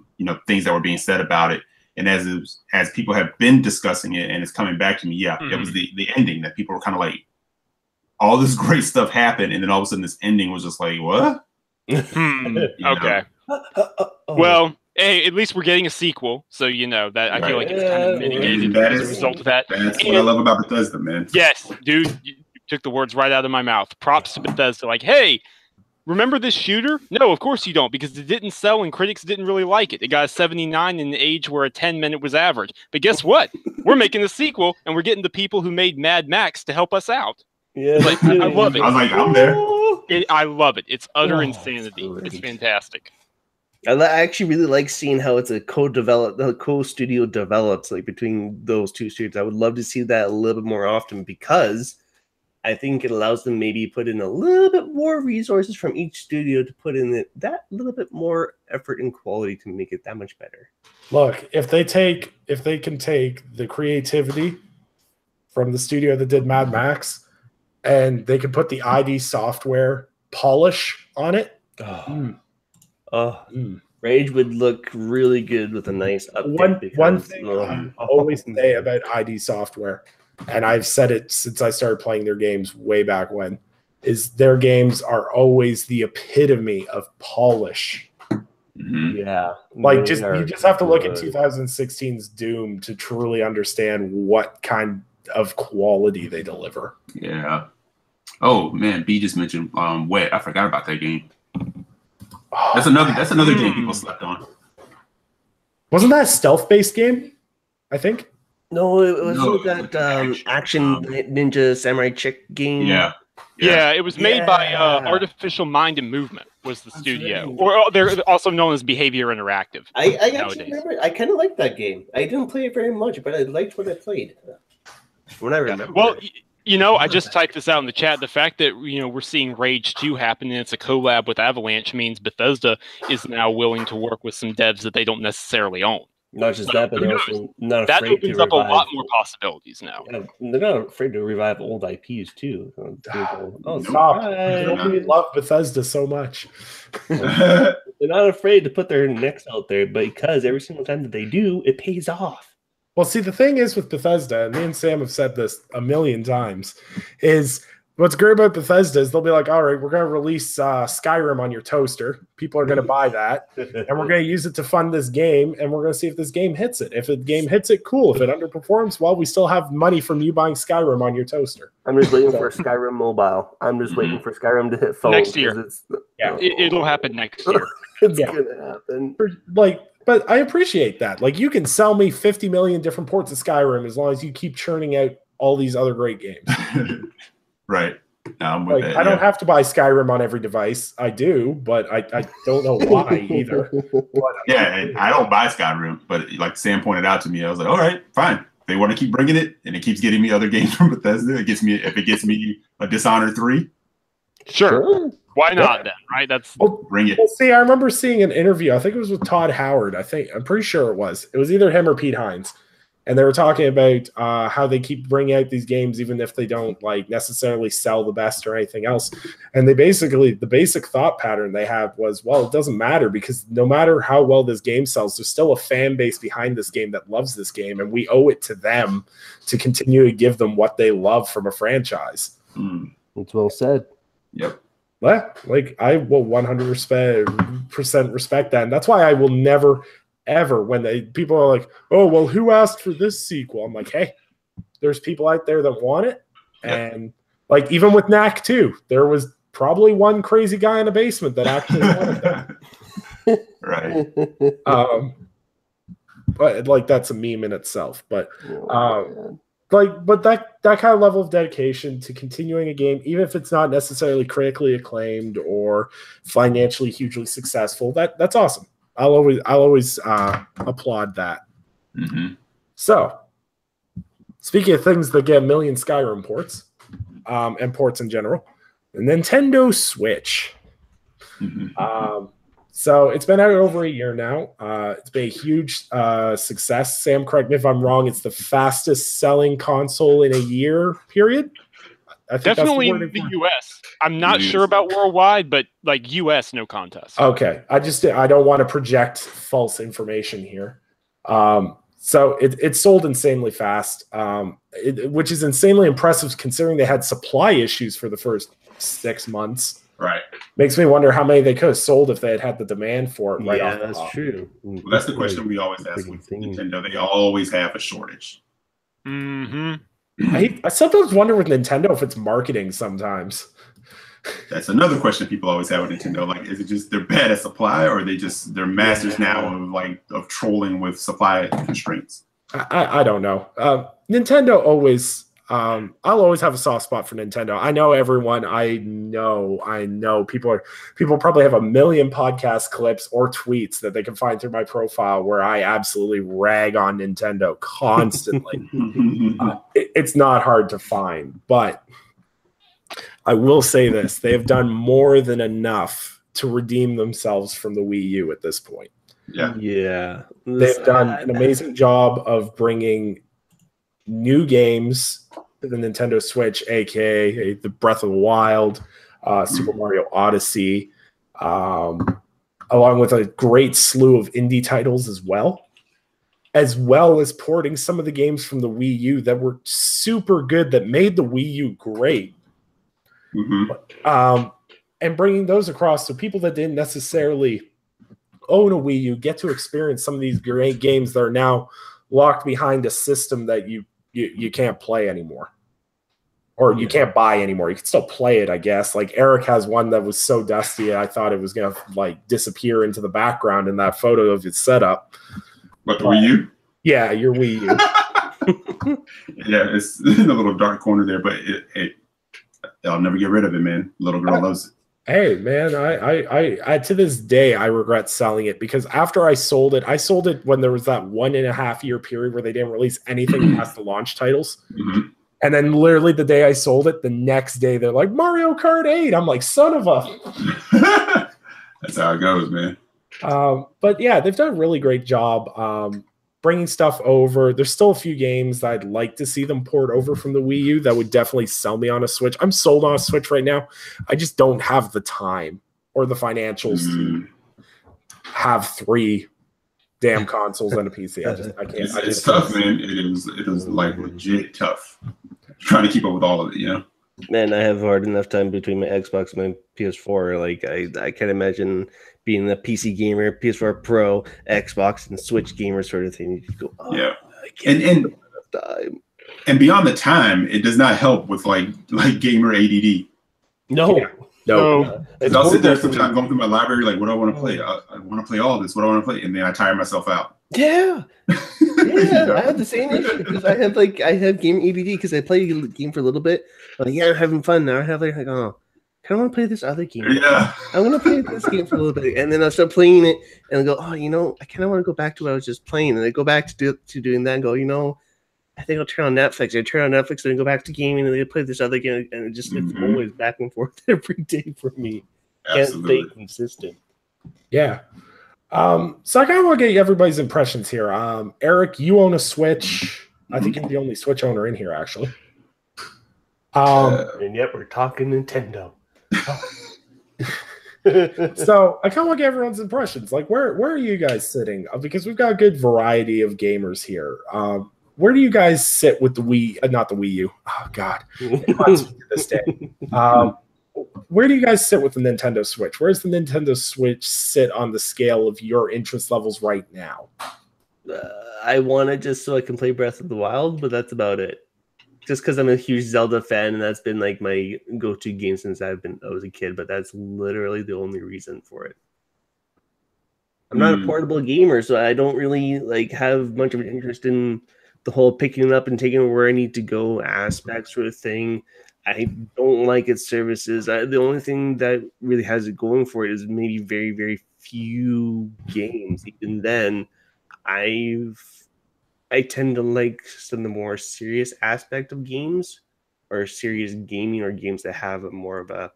things that were being said about it. And as people have been discussing it and it's coming back to me, it was the ending that people were kind of like, all this great stuff happened. And then all of a sudden this ending was just like, what? Okay. Well, hey, at least we're getting a sequel. So, that I feel like it's kind of mitigated as a result of that. That's what I love about Bethesda, man. Yes, dude, you took the words right out of my mouth. Props to Bethesda. Like, hey, remember this shooter? No, of course you don't, because it didn't sell and critics didn't really like it. It got a 79 in the age where a 10-minute was average. But guess what? We're making a sequel, and we're getting the people who made Mad Max to help us out. Yeah, I love it. I was like, I'm there. I love it. It's utter insanity. It's fantastic. I actually really like seeing how it's a co-studio develops, like between those two studios. I would love to see that a little bit more often, because I think it allows them maybe put in a little bit more resources from each studio to put in that little bit more effort and quality to make it that much better. Look, if they can take the creativity from the studio that did Mad Max and they can put the ID Software polish on it. Rage would look really good with a nice update. One thing I always say about ID Software, and I've said it since I started playing their games way back when, is their games are always the epitome of polish. Yeah. Like you just have to look at 2016's Doom to truly understand what kind of quality they deliver. Yeah. Oh man, B just mentioned Wet. I forgot about that game. That's another game people slept on. Wasn't that a stealth-based game? I think. No, it was that action ninja samurai chick game. Yeah. Yeah, it was made by Artificial Mind and Movement was the studio. Or they're also known as Behavior Interactive. I actually remember, I kind of liked that game. I didn't play it very much, but I liked what I played. When I remember. Well, I just typed this out in the chat. The fact that, we're seeing Rage 2 happen and it's a collab with Avalanche means Bethesda is now willing to work with some devs that they don't necessarily own. Not just that, but they're also not afraid to revive. That opens up a lot more possibilities now. Yeah, they're not afraid to revive old IPs too. Stop! We love Bethesda so much. They're not afraid to put their necks out there, because every single time that they do, it pays off. Well, see, the thing is with Bethesda, and me and Sam have said this a million times, is what's great about Bethesda is they'll be like, all right, we're going to release Skyrim on your toaster. People are going to buy that, and we're going to use it to fund this game, and we're going to see if this game hits it. If the game hits it, cool. If it underperforms, well, we still have money from you buying Skyrim on your toaster. I'm just waiting for Skyrim Mobile. I'm just waiting for Skyrim to hit phone. Next year. It'll happen next year. It's going to happen. But I appreciate that. Like, you can sell me 50 million different ports of Skyrim as long as you keep churning out all these other great games. Right. I don't have to buy Skyrim on every device. I do, but I don't know why either. I don't buy Skyrim, but like Sam pointed out to me, I was like, all right, fine. They want to keep bringing it, and it keeps getting me other games from Bethesda. If it gets me a Dishonored 3. Sure. Why not then, right? Bring it. Well, see, I remember seeing an interview. I think it was with Todd Howard. I'm pretty sure it was. It was either him or Pete Hines. And they were talking about how they keep bringing out these games even if they don't necessarily sell the best or anything else. And the basic thought pattern they have was, well, it doesn't matter, because no matter how well this game sells, there's still a fan base behind this game that loves this game, and we owe it to them to continue to give them what they love from a franchise. That's well said. Yep. Well, I will 100% respect that, and that's why I will never, ever, when people are like, oh, well, who asked for this sequel? I'm like, hey, there's people out there that want it. And like even with Knack 2, there was probably one crazy guy in a basement that actually wanted that. Right. But like that's a meme in itself. But but that kind of level of dedication to continuing a game, even if it's not necessarily critically acclaimed or financially hugely successful, that's awesome. I'll always applaud that. Mm-hmm. So, speaking of things that get a million Skyrim ports, and ports in general, the Nintendo Switch. Mm-hmm. So it's been out over a year now. It's been a huge success. Sam, correct me if I'm wrong. It's the fastest selling console in a year period. I think definitely in the US. I'm not sure about worldwide, but like US, no contest. Okay, I don't want to project false information here. So it sold insanely fast, which is insanely impressive considering they had supply issues for the first 6 months. Right. Makes me wonder how many they could have sold if they had the demand for it. Yeah, that's true. Well, that's the question we always ask with Nintendo. They always have a shortage. Mm-hmm. I sometimes wonder with Nintendo if it's marketing sometimes. That's another question people always have with Nintendo. Like, is it just they're bad at supply, or they're masters now of trolling with supply constraints? I don't know. Nintendo always. I'll always have a soft spot for Nintendo. I know everyone. I know people probably have a million podcast clips or tweets that they can find through my profile where I absolutely rag on Nintendo constantly. It's not hard to find, but I will say this: they have done more than enough to redeem themselves from the Wii U at this point. Yeah. They've done an amazing job of bringing new games to the Nintendo Switch, aka the Breath of the Wild, Super Mario Odyssey, along with a great slew of indie titles as well as porting some of the games from the Wii U that were super good, that made the Wii U great. Mm-hmm. And bringing those across so people that didn't necessarily own a Wii U get to experience some of these great games that are now locked behind a system that you can't play anymore, or you can't buy anymore. You can still play it, I guess. Like Eric has one that was so dusty, I thought it was gonna like disappear into the background in that photo of its setup. But the Wii U? Yeah, your Wii U. Yeah, it's in a little dark corner there, but I'll never get rid of it, man. Little girl loves it. Hey, man, I to this day, I regret selling it because after I sold it when there was that 1.5 year period where they didn't release anything past the launch titles. Mm-hmm. And then literally the day I sold it, the next day they're like, Mario Kart 8. I'm like, son of a. That's how it goes, man. But yeah, they've done a really great job bringing stuff over. There's still a few games that I'd like to see them port over from the Wii U that would definitely sell me on a Switch. I'm sold on a Switch right now. I just don't have the time or the financials to have 3 damn consoles and a PC. I can't. It's tough, man. It is like legit tough. Trying to keep up with all of it, you know? Man, I have hard enough time between my Xbox and my PS4. Like I can't imagine being a PC gamer, PS4 Pro, Xbox, and Switch gamer sort of thing. You just go, yeah. And beyond the time, it does not help with like gamer ADD. No. Yeah. No. I'll sit there sometimes going through my library, like, what do I want to play? I want to play all this. What do I want to play? And then I tire myself out. Yeah. Yeah, I have the same issue because I have game ADD because I play a game for a little bit. Like, yeah, I'm having fun now. I have like, oh, I want to play this other game. Yeah. I'm going to play this game for a little bit. And then I'll start playing it and I go, oh, I kind of want to go back to what I was just playing. And I go back to doing that and go, I think I'll turn on Netflix. I turn on Netflix and then go back to gaming and then play this other game. And it just it's always back and forth every day for me. Absolutely. Can't stay consistent. Yeah. So I kind of want to get everybody's impressions here. Eric, you own a Switch. I think you're the only Switch owner in here, actually. And yet we're talking Nintendo. So I kind of want to get everyone's impressions. Like, where are you guys sitting? Because we've got a good variety of gamers here. Where do you guys sit with the Wii? Not the Wii U. Oh God, this day. Where do you guys sit with the Nintendo Switch? Where's the Nintendo Switch sit on the scale of your interest levels right now? I want it just so I can play Breath of the Wild, but that's about it. just because I'm a huge Zelda fan, and that's been like my go-to game since I was a kid. But that's literally the only reason for it. I'm not a portable gamer, so I don't really like have much of an interest in the whole picking it up and taking it where I need to go aspect sort of thing. I don't like its services. The only thing that really has it going for it is maybe very, very few games. Even then, I tend to like some of the more serious aspect of games, or serious gaming, or games that have a more of a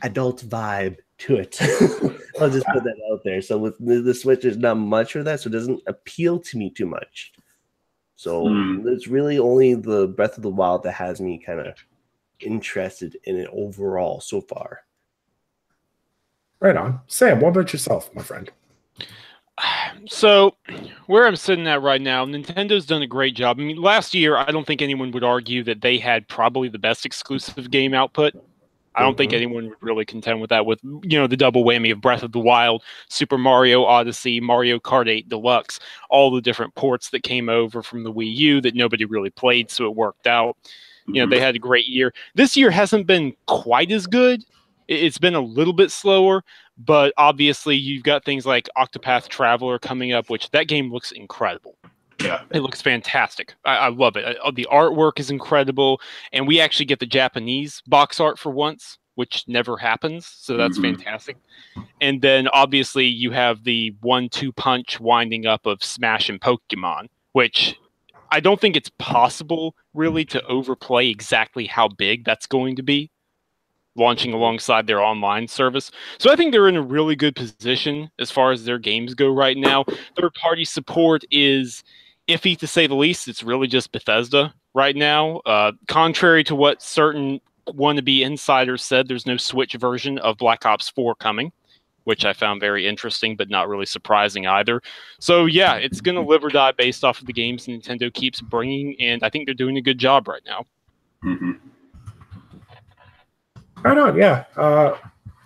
adult vibe to it. I'll just put that out there. So with the Switch, there's not much of that, so it doesn't appeal to me too much. So it's really only the Breath of the Wild that has me kind of interested in it overall so far. Right on. Sam, what about yourself, my friend? So, where I'm sitting at right now, Nintendo's done a great job. I mean, last year, I don't think anyone would argue that they had probably the best exclusive game output. I don't think anyone would really contend with that, with, you know, the double whammy of Breath of the Wild, Super Mario Odyssey, Mario Kart 8 Deluxe, all the different ports that came over from the Wii U that nobody really played, so it worked out. You know, they had a great year. This year hasn't been quite as good. It's been a little bit slower, but obviously you've got things like Octopath Traveler coming up, which that game looks incredible. Yeah, it looks fantastic. I love it. The artwork is incredible, and we actually get the Japanese box art for once, which never happens, so that's fantastic. And then obviously you have the 1-2 punch winding up of Smash and Pokemon, which I don't think it's possible really to overplay exactly how big that's going to be, launching alongside their online service. So I think they're in a really good position as far as their games go right now. Third-party support is iffy, to say the least. It's really just Bethesda right now. Contrary to what certain wannabe insiders said, there's no Switch version of Black Ops 4 coming, which I found very interesting, but not really surprising either. So yeah, it's going to live or die based off of the games Nintendo keeps bringing, and I think they're doing a good job right now. Right on, yeah.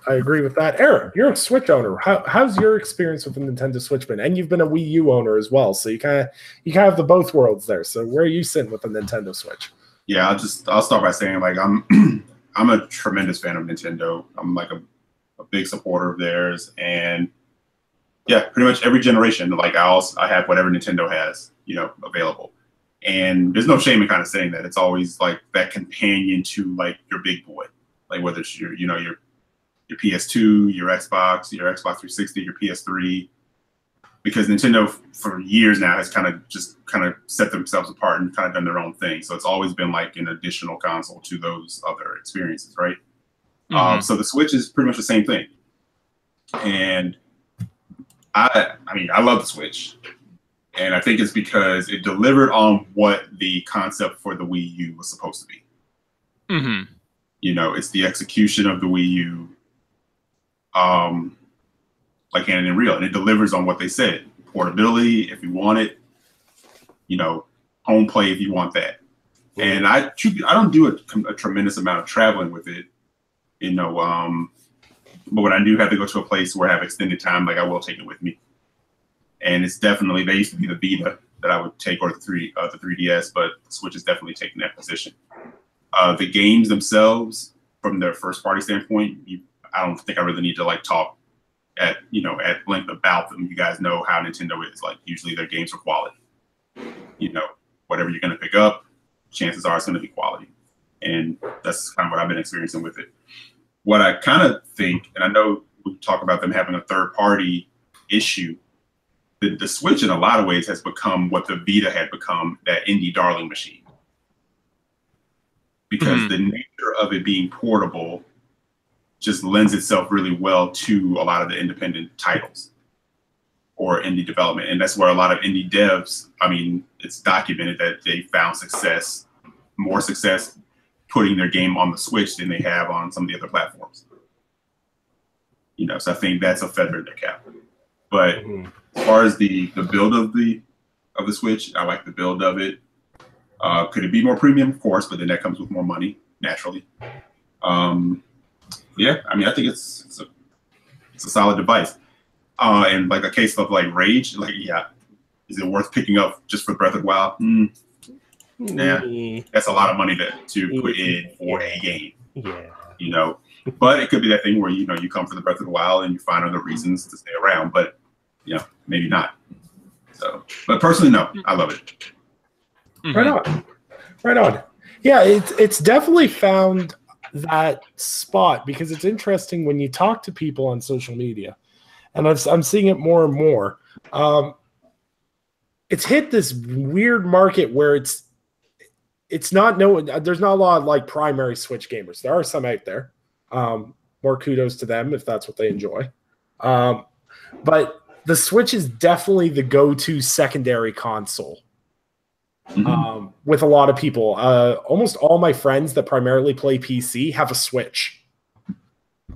I agree with that. Aaron, you're a Switch owner. How's your experience with the Nintendo Switch been? And you've been a Wii U owner as well, so you kind of have the both worlds there. So where are you sitting with the Nintendo Switch? Yeah, I'll start by saying, like, I'm a tremendous fan of Nintendo. I'm like a big supporter of theirs, and yeah, pretty much every generation. Like I have whatever Nintendo has, you know, available, and there's no shame in kind of saying that. It's always like that companion to like your big boy, like whether it's your PS2, your Xbox 360, your PS3, because Nintendo for years now has kind of set themselves apart and kind of done their own thing. So it's always been like an additional console to those other experiences, right? So the Switch is pretty much the same thing. And I mean, I love the Switch. And I think it's because it delivered on what the concept for the Wii U was supposed to be. You know, it's the execution of the Wii U, like hand and real, and it delivers on what they said. Portability, if you want it, you know, home play if you want that. And I don't do a tremendous amount of traveling with it, you know, but when I do have to go to a place where I have extended time, like I will take it with me. And it's definitely, they used to be the Vita that I would take, or the 3DS, but the Switch is definitely taking that position. The games themselves, from their first party standpoint, I don't think I really need to like talk at length about them. You guys know how Nintendo is. Like usually their games are quality. You know, whatever you're going to pick up, chances are it's going to be quality. And that's kind of what I've been experiencing with it. What I kind of think, and I know we talk about them having a third party issue, the Switch in a lot of ways has become what the Vita had become, that indie darling machine. Because the nature of it being portable just lends itself really well to a lot of the independent titles or indie development. And that's where a lot of indie devs, I mean, it's documented that they found more success putting their game on the Switch than they have on some of the other platforms. You know, so I think that's a feather in their cap. But as far as the build of the Switch, I like the build of it. Could it be more premium? Of course, but then that comes with more money, naturally. Yeah, I mean, I think it's a solid device. And like a case of like Rage, like, yeah, is it worth picking up just for Breath of the Wild? Yeah, that's a lot of money to put in for a game. Yeah. But it could be that thing where you come for the Breath of the Wild and you find other reasons to stay around, but maybe not. So, but personally, no, I love it. Right on. Yeah, it's definitely found that spot because it's interesting when you talk to people on social media, and I'm seeing it more and more. It's hit this weird market where it's not there's not a lot of like primary Switch gamers. There are some out there. More kudos to them if that's what they enjoy. But the Switch is definitely the go-to secondary console. With a lot of people. Almost all my friends that primarily play PC have a Switch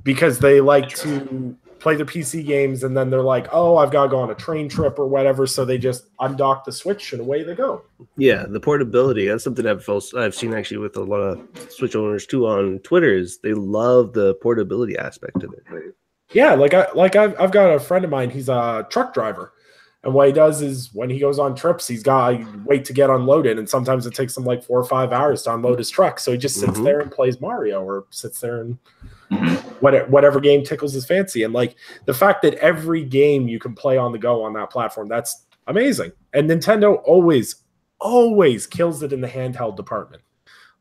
because they like to play their PC games and then they're like, oh, I've got to go on a train trip or whatever, so they just undock the Switch and away they go. Yeah, the portability, that's something I've seen actually with a lot of Switch owners too on Twitter, is they love the portability aspect of it. Right? Yeah, I've got a friend of mine, he's a truck driver. And what he does is when he goes on trips, he's got to wait to get unloaded. And sometimes it takes him like 4 or 5 hours to unload his truck. So he just sits there and plays Mario or sits there and whatever game tickles his fancy. And like the fact that every game you can play on the go on that platform, that's amazing. And Nintendo always kills it in the handheld department.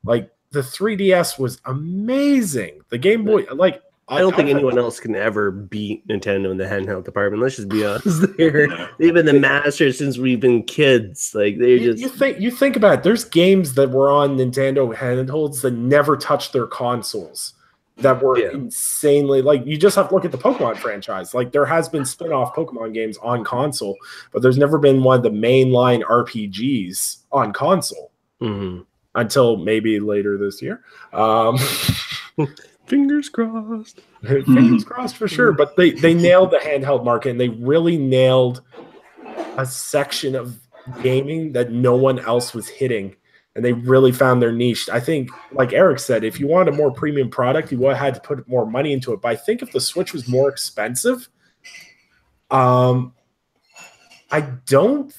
Like the 3DS was amazing. The Game Boy, like, I don't think anyone else can ever beat Nintendo in the handheld department. Let's just be honest. They've been the masters since we've been kids. Like you think about it. There's games that were on Nintendo handhelds that never touched their consoles. That were insanely, like, you just have to look at the Pokemon franchise. Like there has been spin-off Pokemon games on console, but there's never been one of the mainline RPGs on console until maybe later this year. Fingers crossed. Fingers crossed for sure. But they nailed the handheld market, and they really nailed a section of gaming that no one else was hitting. And they really found their niche. I think, like Eric said, if you wanted a more premium product, you would have had to put more money into it. But I think if the Switch was more expensive, I don't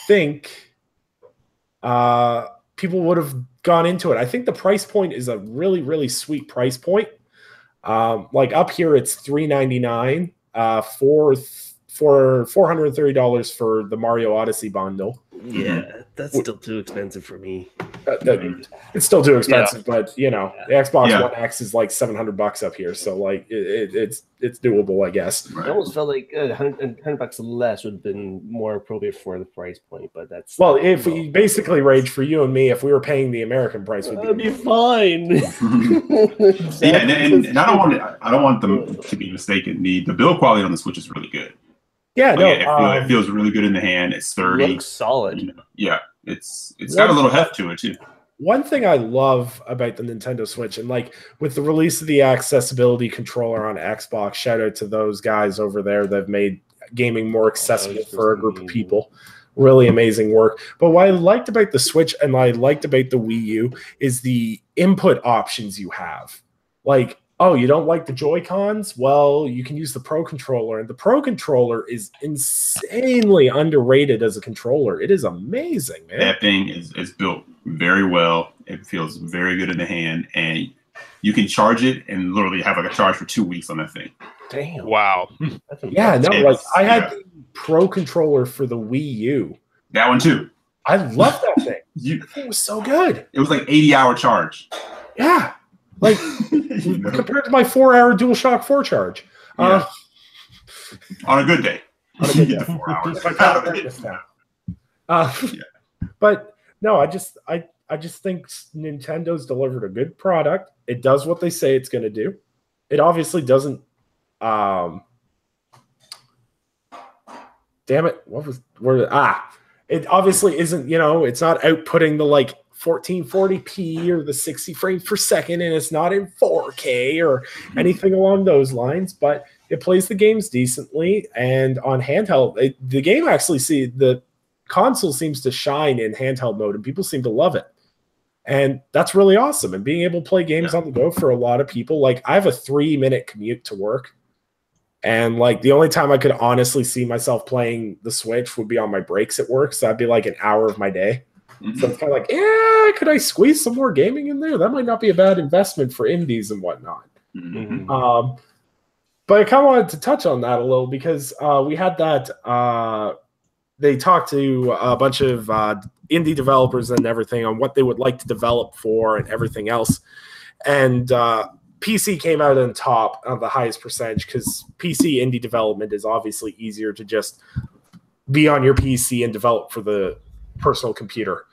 think people would have gone into it. I think the price point is a really, really sweet price point. Like up here, it's $399 for $430 for the Mario Odyssey bundle. Yeah, that's still too expensive for me. It's still too expensive, but the Xbox One X is like $700 up here, so like it's doable, I guess. I almost felt like $100 less would have been more appropriate for the price point, but that's if we basically Rage, for you and me, if we were paying the American price, would be fine. Yeah, and I don't want them to be mistaken. The build quality on the Switch is really good. Yeah, it feels really good in the hand. It's sturdy. Looks solid. Yeah, it's got a little heft to it too. One thing I love about the Nintendo Switch, and like with the release of the accessibility controller on Xbox, shout out to those guys over there that have made gaming more accessible for a group of people. Really amazing work. But what I liked about the Switch and what I liked about the Wii U is the input options you have. Like, oh, you don't like the Joy-Cons? Well, you can use the Pro Controller. And the Pro Controller is insanely underrated as a controller. It is amazing, man. That thing is built very well. It feels very good in the hand. And you can charge it and literally have like a charge for 2 weeks on that thing. Damn. Wow. Yeah, no, like I had the Pro Controller for the Wii U. That one too. I love that thing. It was so good. It was like 80-hour charge. Yeah. Like compared to my 4-hour DualShock 4 charge. On a good day. On a good day. 4 hours. But no, I just think Nintendo's delivered a good product. It does what they say it's going to do. It obviously doesn't. Damn it! It obviously isn't. It's not outputting the like 1440p or the 60 frames per second, and it's not in 4K or anything along those lines, but it plays the games decently. And on handheld, the console seems to shine in handheld mode, and people seem to love it. And that's really awesome. And being able to play games on the go for a lot of people, like I have a 3-minute commute to work. And like the only time I could honestly see myself playing the Switch would be on my breaks at work. So that'd be like an hour of my day. So it's kind of like, yeah, could I squeeze some more gaming in there? That might not be a bad investment for indies and whatnot. Mm-hmm. But I kind of wanted to touch on that a little because we had that. They talked to a bunch of indie developers and everything on what they would like to develop for and everything else. And PC came out on top of the highest percentage because PC indie development is obviously easier to just be on your PC and develop for the personal computer.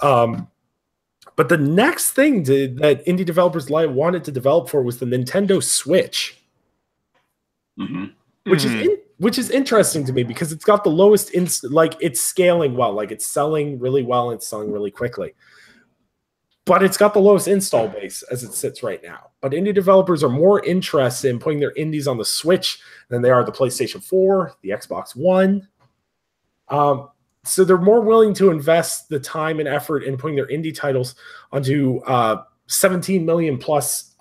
But the next thing that indie developers wanted to develop for was the Nintendo Switch, which is interesting to me because it's got the lowest it's scaling well, like it's selling really well and it's selling really quickly. But it's got the lowest install base as it sits right now. But indie developers are more interested in putting their indies on the Switch than they are the PlayStation 4, the Xbox One. So they're more willing to invest the time and effort in putting their indie titles onto 17 million plus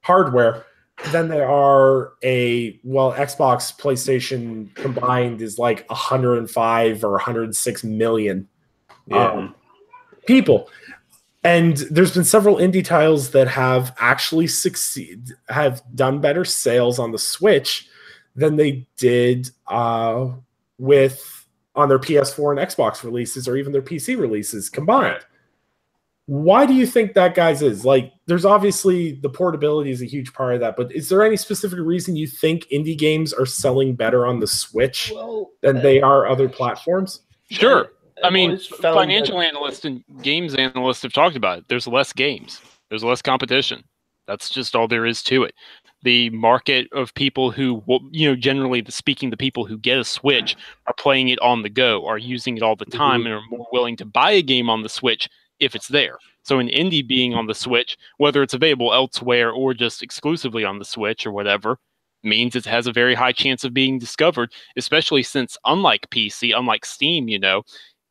hardware than they are Xbox, PlayStation combined is like 105 or 106 million people. And there's been several indie titles that have actually have done better sales on the Switch than they did on their PS4 and Xbox releases or even their PC releases combined. Why do you think that, guys, is? Like, there's obviously the portability is a huge part of that, but is there any specific reason you think indie games are selling better on the Switch than they are other platforms? Sure. I mean, financial analysts and games analysts have talked about it. There's less games. There's less competition. That's just all there is to it. The market of people who, generally speaking, the people who get a Switch are playing it on the go, are using it all the time, and are more willing to buy a game on the Switch if it's there. So an indie being on the Switch, whether it's available elsewhere or just exclusively on the Switch or whatever, means it has a very high chance of being discovered, especially since unlike PC, unlike Steam,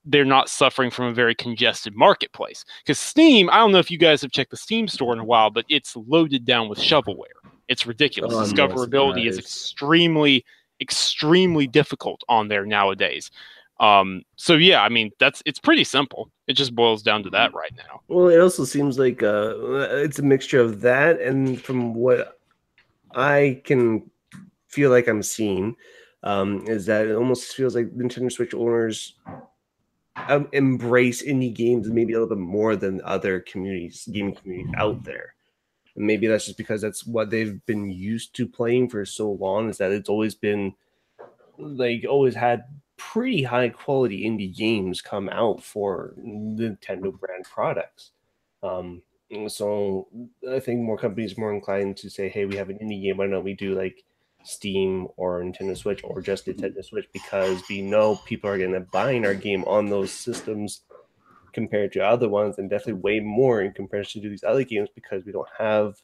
they're not suffering from a very congested marketplace. Because Steam, I don't know if you guys have checked the Steam store in a while, but it's loaded down with shovelware. It's ridiculous. Discoverability is extremely, extremely difficult on there nowadays. So yeah, I mean, it's pretty simple. It just boils down to that right now. Well, it also seems like it's a mixture of that, and from what I can feel like I'm seeing, is that it almost feels like Nintendo Switch owners embrace indie games maybe a little bit more than other gaming communities out there. And maybe that's just because that's what they've been used to playing for so long, is that it's always been always had pretty high quality indie games come out for Nintendo brand products. So I think more companies are more inclined to say, hey, we have an indie game. Why don't we do like Steam or Nintendo Switch or just Nintendo Switch, because we know people are going to buying our game on those systems compared to other ones, and definitely way more in comparison to these other games, because we don't have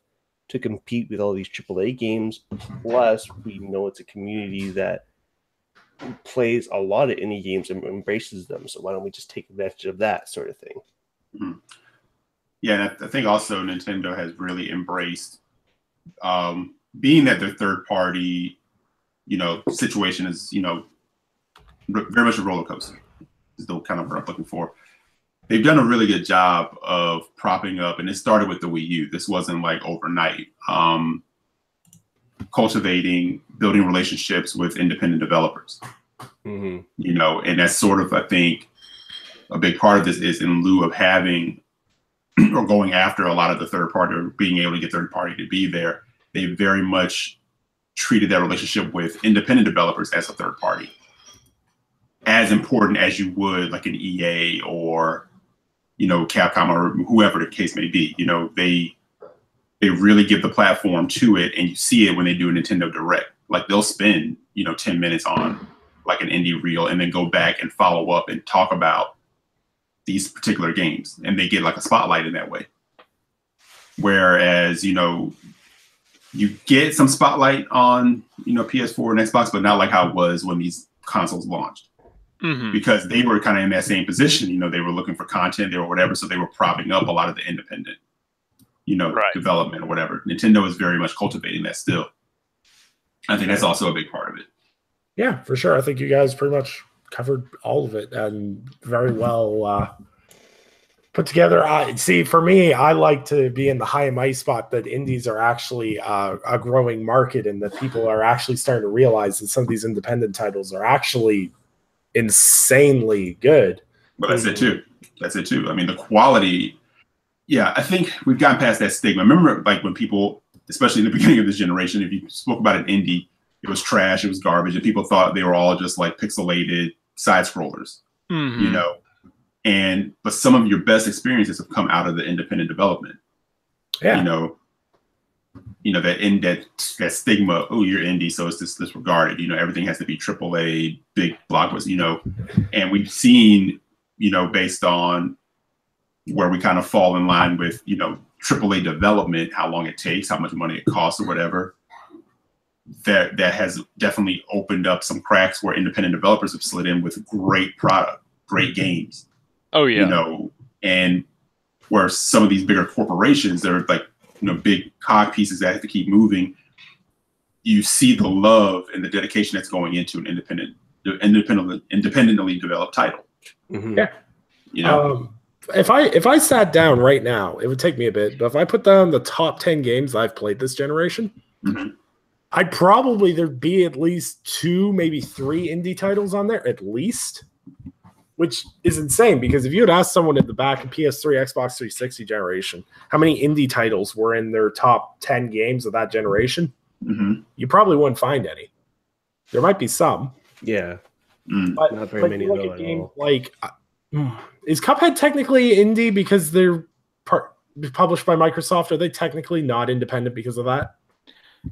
to compete with all these AAA games. Plus, we know it's a community that plays a lot of indie games and embraces them. So why don't we just take advantage of that sort of thing? Mm-hmm. Yeah, and I think also Nintendo has really embraced being that their third party, situation is, very much a roller coaster is the kind of word I'm looking for. They've done a really good job of propping up, and it started with the Wii U. This wasn't like overnight. Cultivating, building relationships with independent developers. Mm-hmm. And that's sort of, I think, a big part of this is in lieu of having or going after a lot of the third party or being able to get third party to be there. They very much treated that relationship with independent developers as a third party, as important as you would like an EA or, Capcom or whoever the case may be. They really give the platform to it, and you see it when they do a Nintendo Direct. Like they'll spend, 10 minutes on like an indie reel and then go back and follow up and talk about these particular games, and they get like a spotlight in that way. Whereas, you get some spotlight on, PS4 and Xbox, but not like how it was when these consoles launched. Mm-hmm. Because they were kind of in that same position. They were looking for content, they were whatever, so they were propping up a lot of the independent, development or whatever. Nintendo is very much cultivating that still. I think that's also a big part of it. Yeah, for sure. I think you guys pretty much covered all of it and very well put together. See, for me, I like to be in the high and mighty spot that indies are actually a growing market and that people are actually starting to realize that some of these independent titles are actually insanely good. But that's it too. That's it too. I mean, the quality. Yeah, I think we've gotten past that stigma. Remember, like when people, especially in the beginning of this generation, if you spoke about an indie, it was trash, it was garbage, and people thought they were all just like pixelated side scrollers, you know. But some of your best experiences have come out of the independent development. Yeah, you know that stigma. Oh, you're indie, so it's disregarded. You know, everything has to be AAA, big blockbusters. You know, and we've seen, you know, based on where we kind of fall in line with, you know, AAA development, how long it takes, how much money it costs, or whatever. That has definitely opened up some cracks where independent developers have slid in with great product, great games. Oh yeah. You know, and where some of these bigger corporations, they're like, you know, big cog pieces that have to keep moving. You see the love and the dedication that's going into an independently developed title. Mm-hmm. Yeah. You know, if I sat down right now, it would take me a bit, but if I put down the top 10 games I've played this generation, I'd probably there'd be at least 2, maybe 3 indie titles on there, at least, which is insane because if you had asked someone at the back of PS3, Xbox 360 generation, how many indie titles were in their top 10 games of that generation, you probably wouldn't find any. There might be some. Yeah. But not very many though at all. Like, is Cuphead technically indie because they're published by Microsoft? Are they technically not independent because of that?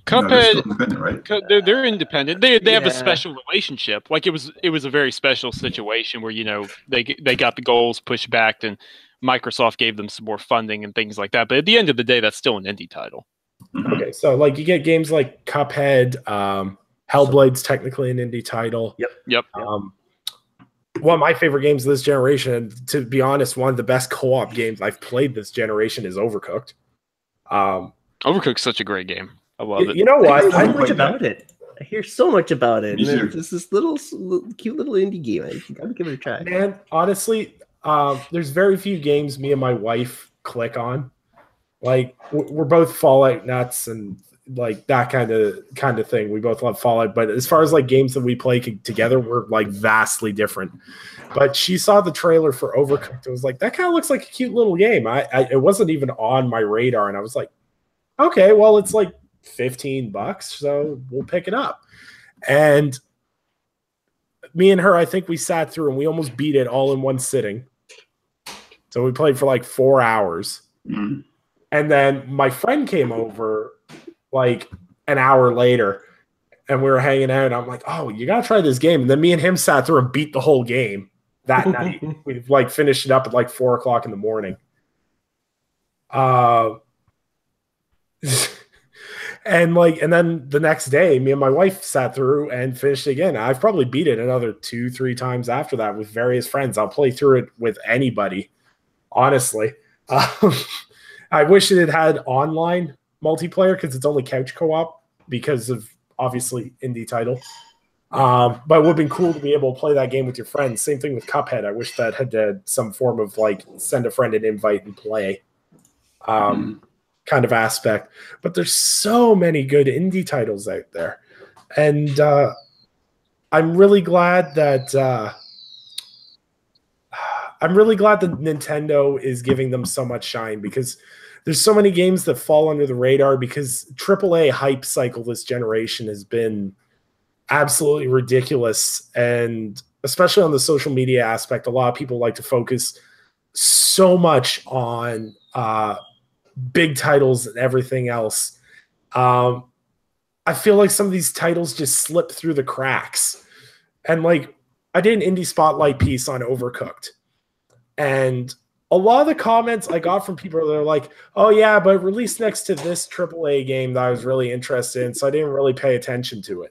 Cuphead, right? They're independent. They have a special relationship. Like it was a very special situation where, you know, they got the goals pushed back and Microsoft gave them some more funding and things like that. But at the end of the day, that's still an indie title. Okay, so like you get games like Cuphead, Hellblade's technically an indie title. Yep. One of my favorite games of this generation, and to be honest, one of the best co-op games I've played this generation is Overcooked. Overcooked's such a great game. I love it. You know what? I hear much about it. I hear so much about it. This this cute little indie game. I gotta give it a try. Man, honestly, there's very few games me and my wife click on. Like we're both Fallout nuts and like that kind of thing. We both love Fallout, but as far as like games that we play together, we're like vastly different. But she saw the trailer for Overcooked and was like, that kind of looks like a cute little game. It wasn't even on my radar, and I was like, okay, well, it's like $15, so we'll pick it up. And me and her, I think we sat through and we almost beat it all in one sitting. So we played for like 4 hours. And then my friend came over like an hour later and we were hanging out. And I'm like, oh, you got to try this game. And then me and him sat through and beat the whole game that night. We like finished it up at like 4 o'clock in the morning. And then the next day, me and my wife sat through and finished it again. I've probably beat it another 2-3 times after that with various friends. I'll play through it with anybody, honestly. I wish it had online multiplayer because it's only couch co-op because of obviously indie title. But it would have been cool to be able to play that game with your friends. Same thing with Cuphead. I wish that had some form of like send a friend an invite and play. Kind of aspect, but there's so many good indie titles out there, and I'm really glad that Nintendo is giving them so much shine because there's so many games that fall under the radar because AAA hype cycle this generation has been absolutely ridiculous, and especially on the social media aspect, a lot of people like to focus so much on big titles and everything else. I feel like some of these titles just slip through the cracks. And like I did an indie spotlight piece on Overcooked. And a lot of the comments I got from people that are like, oh yeah, but released next to this AAA game that I was really interested in, so I didn't really pay attention to it.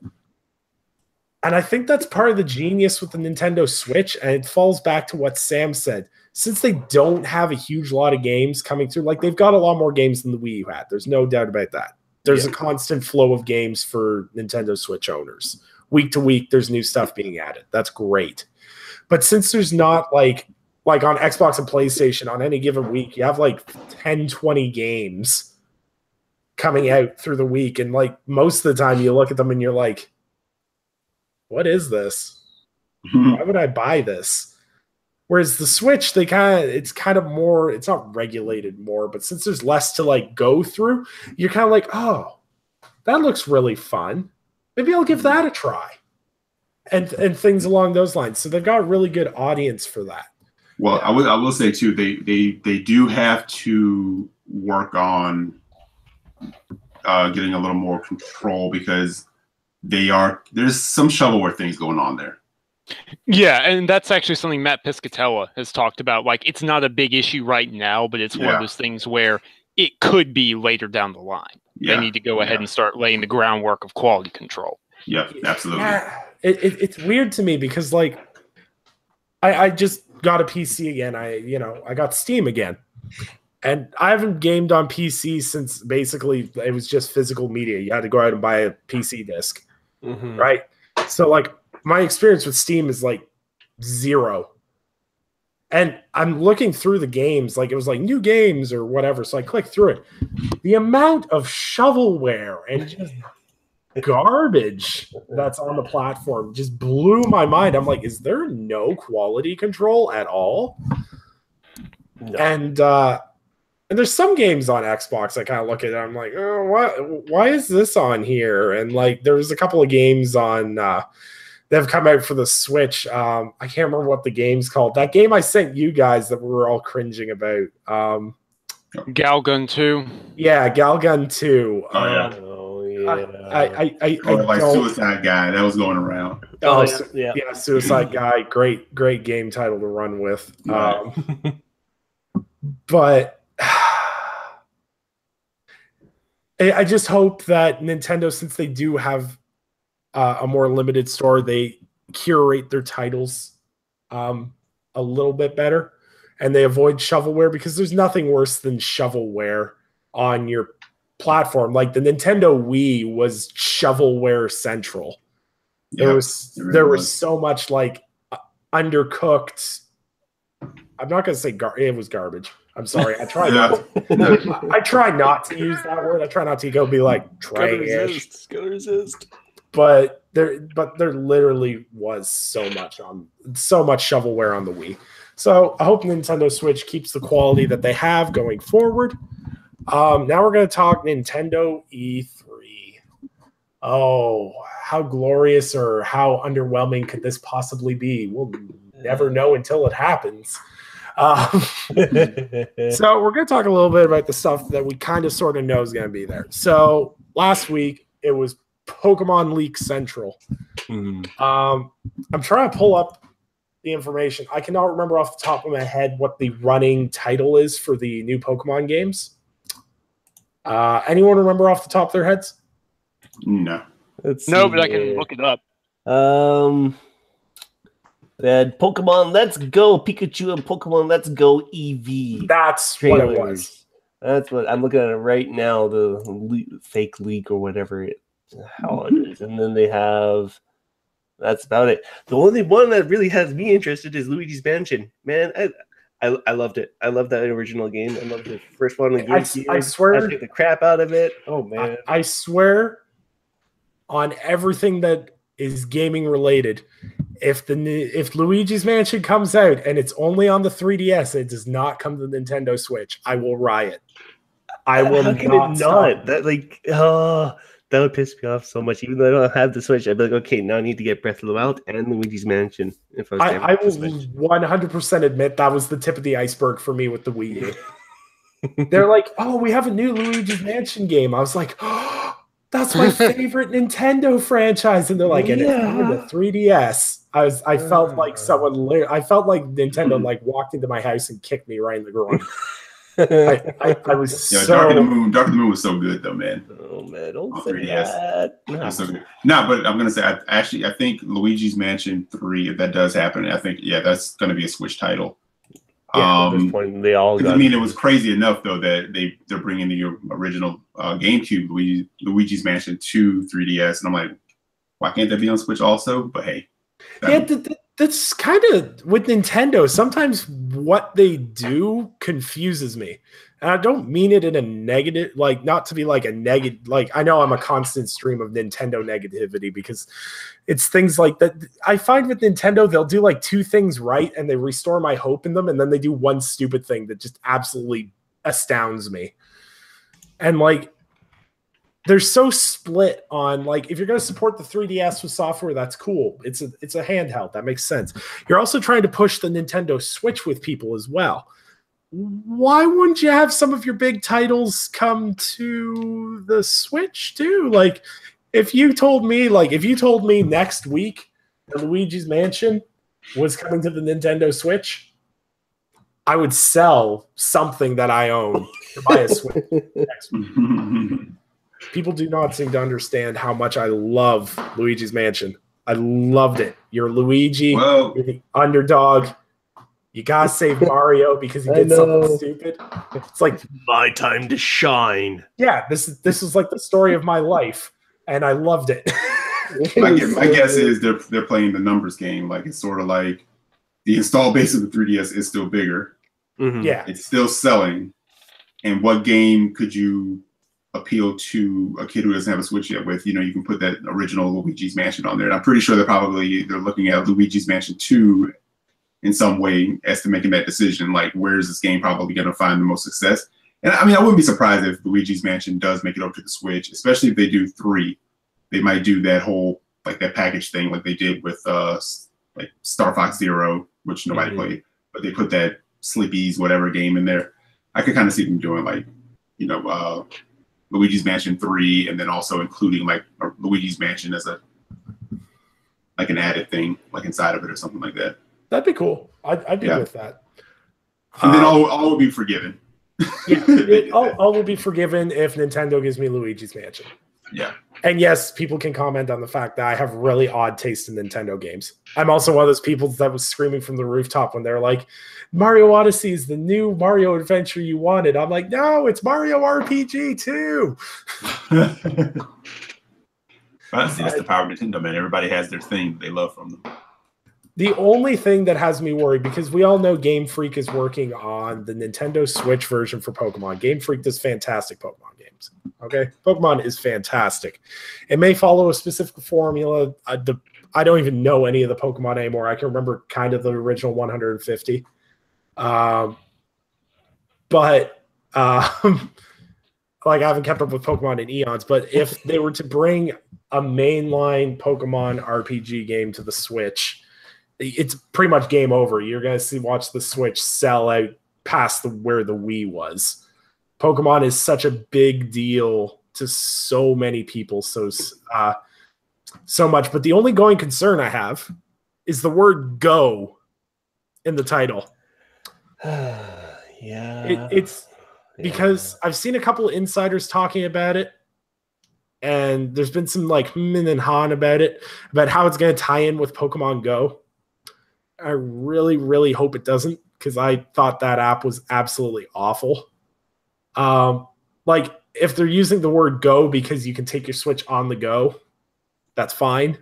And I think that's part of the genius with the Nintendo Switch, and it falls back to what Sam said. Since they don't have a huge lot of games coming through, like they've got a lot more games than the Wii U had. There's no doubt about that. There's a constant flow of games for Nintendo Switch owners, week to week, there's new stuff being added. That's great. But since there's not like on Xbox and PlayStation on any given week, you have like 10, 20 games coming out through the week. And like most of the time you look at them and you're like, what is this? Why would I buy this? Whereas the Switch, it's kind of more, it's not regulated more, but since there's less to like go through, you're kind of like, oh, that looks really fun. Maybe I'll give that a try. And things along those lines. So they've got a really good audience for that. Well, I will say too, they do have to work on getting a little more control because there's some shovelware things going on there. Yeah, and that's actually something Matt Piscatella has talked about. Like, it's not a big issue right now, but it's one of those things where it could be later down the line. They need to go ahead and start laying the groundwork of quality control. Yep, absolutely. Yeah, it's weird to me because like I just got a PC again. I got Steam again. And I haven't gamed on PC since basically it was just physical media. You had to go out and buy a PC disc. Right? So like my experience with Steam is like 0. And I'm looking through the games, like it was like new games or whatever. So I clicked through it. The amount of shovelware and just garbage that's on the platform just blew my mind. I'm like, is there no quality control at all? No. And there's some games on Xbox I kind of look at it, I'm like, oh, why is this on here? And like there was a couple of games on that have come out for the Switch. I can't remember what the game's called. That game I sent you guys that we were all cringing about. Galgun 2. Yeah, Galgun 2. I like Suicide Guy that was going around. Yeah, Suicide Guy, great game title to run with. But I just hope that Nintendo, since they do have a more limited store, they curate their titles a little bit better, and they avoid shovelware, because there's nothing worse than shovelware on your platform. Like the Nintendo Wii was shovelware central. There was so much like undercooked. I'm not going to say it was garbage. I'm sorry. I try I try not to use that word. I try not to go be like trash. Gotta resist. But there literally was so much shovelware on the Wii. So I hope Nintendo Switch keeps the quality that they have going forward. Now we're going to talk Nintendo E3. Oh, how glorious or how underwhelming could this possibly be? We'll never know until it happens. So we're going to talk a little bit about the stuff that we kind of sort of know is going to be there. So last week it was Pokemon League Central. I'm trying to pull up the information. I cannot remember off the top of my head what the running title is for the new Pokemon games. Anyone remember off the top of their heads? No. No, but I can look it up. They had Pokemon Let's Go Pikachu and Pokemon Let's Go Eevee. That's trailers. What it was. That's what I'm looking at it right now. The fake leak or whatever how it is, and then they have. That's about it. The only one that really has me interested is Luigi's Mansion. Man, I loved it. I love that original game. I love the first one. I swear, I took the crap out of it. Oh man, I swear on everything that is gaming related. If Luigi's Mansion comes out and it's only on the 3DS, it does not come to the Nintendo Switch, I will riot. I will not. That would piss me off so much. Even though I don't have the Switch, I'd be like, okay, now I need to get Breath of the Wild and Luigi's Mansion. If I will 100% admit that was the tip of the iceberg for me with the Wii U. They're like, oh, we have a new Luigi's Mansion game. I was like, oh, that's my favorite Nintendo franchise. And they're like, and it's on the 3DS. I felt like I felt like Nintendo like walked into my house and kicked me right in the groin. I was Dark of the Moon was so good though, man. Oh man, don't say that. No. So good. No, but I'm gonna say I think Luigi's Mansion 3, if that does happen, I think that's gonna be a Switch title. Yeah, at this point, they all got it was crazy enough though that they're bringing the original GameCube Luigi's Mansion to 3DS, and I'm like, why can't that be on Switch also? But hey. Yeah, that's kind of with Nintendo. Sometimes what they do confuses me. And I don't mean it in a negative, like not to be like a negative, like I know I'm a constant stream of Nintendo negativity because it's things like that. I find with Nintendo, they'll do like two things right and they restore my hope in them. And then they do one stupid thing that just absolutely astounds me. And like, they're so split on like if you're going to support the 3DS with software, that's cool. It's a handheld, that makes sense. You're also trying to push the Nintendo Switch with people as well. Why wouldn't you have some of your big titles come to the Switch too? Like if you told me next week that Luigi's Mansion was coming to the Nintendo Switch, I would sell something that I own to buy a Switch next week. People do not seem to understand how much I love Luigi's Mansion. I loved it. You're Luigi. You're the underdog. You gotta save Mario because he did something stupid. It's like my time to shine. Yeah, this is like the story of my life, and I loved it. My guess is they're playing the numbers game. Like it's sort of like the install base of the 3DS is still bigger. Mm-hmm. Yeah, it's still selling. And what game could you appeal to a kid who doesn't have a Switch yet with? You know, you can put that original Luigi's Mansion on there. And I'm pretty sure they're looking at Luigi's Mansion 2 in some way as to making that decision. Like, where is this game probably going to find the most success? And I mean, I wouldn't be surprised if Luigi's Mansion does make it over to the Switch, especially if they do 3. They might do that whole, like that package thing like they did with like Star Fox Zero, which nobody played, but they put that Sleepy's whatever game in there. I could kind of see them doing like, you know, Luigi's Mansion 3, and then also including like Luigi's Mansion as a like an added thing, like inside of it or something like that. That'd be cool. I'd be with that. And then all will be forgiven. Yeah, all will be forgiven if Nintendo gives me Luigi's Mansion. Yeah. And yes, people can comment on the fact that I have really odd taste in Nintendo games. I'm also one of those people that was screaming from the rooftop when they're like, Mario Odyssey is the new Mario adventure you wanted. I'm like, no, it's Mario RPG too. Honestly, that's the power of Nintendo, man. Everybody has their thing they love from them. The only thing that has me worried, because we all know Game Freak is working on the Nintendo Switch version for Pokemon. Game Freak does fantastic Pokemon games. Okay? Pokemon is fantastic. It may follow a specific formula. I don't even know any of the Pokemon anymore. I can remember kind of the original 150. But like I haven't kept up with Pokemon in eons. But if they were to bring a mainline Pokemon RPG game to the Switch, it's pretty much game over. You're going to watch the Switch sell out past where the Wii was. Pokemon is such a big deal to so many people, so much. But the only going concern I have is the word "go" in the title. It's because I've seen a couple of insiders talking about it, and there's been some like min and han about it, about how it's going to tie in with Pokemon Go. I really, really hope it doesn't, because I thought that app was absolutely awful. Like, if they're using the word "go" because you can take your Switch on the go, that's fine.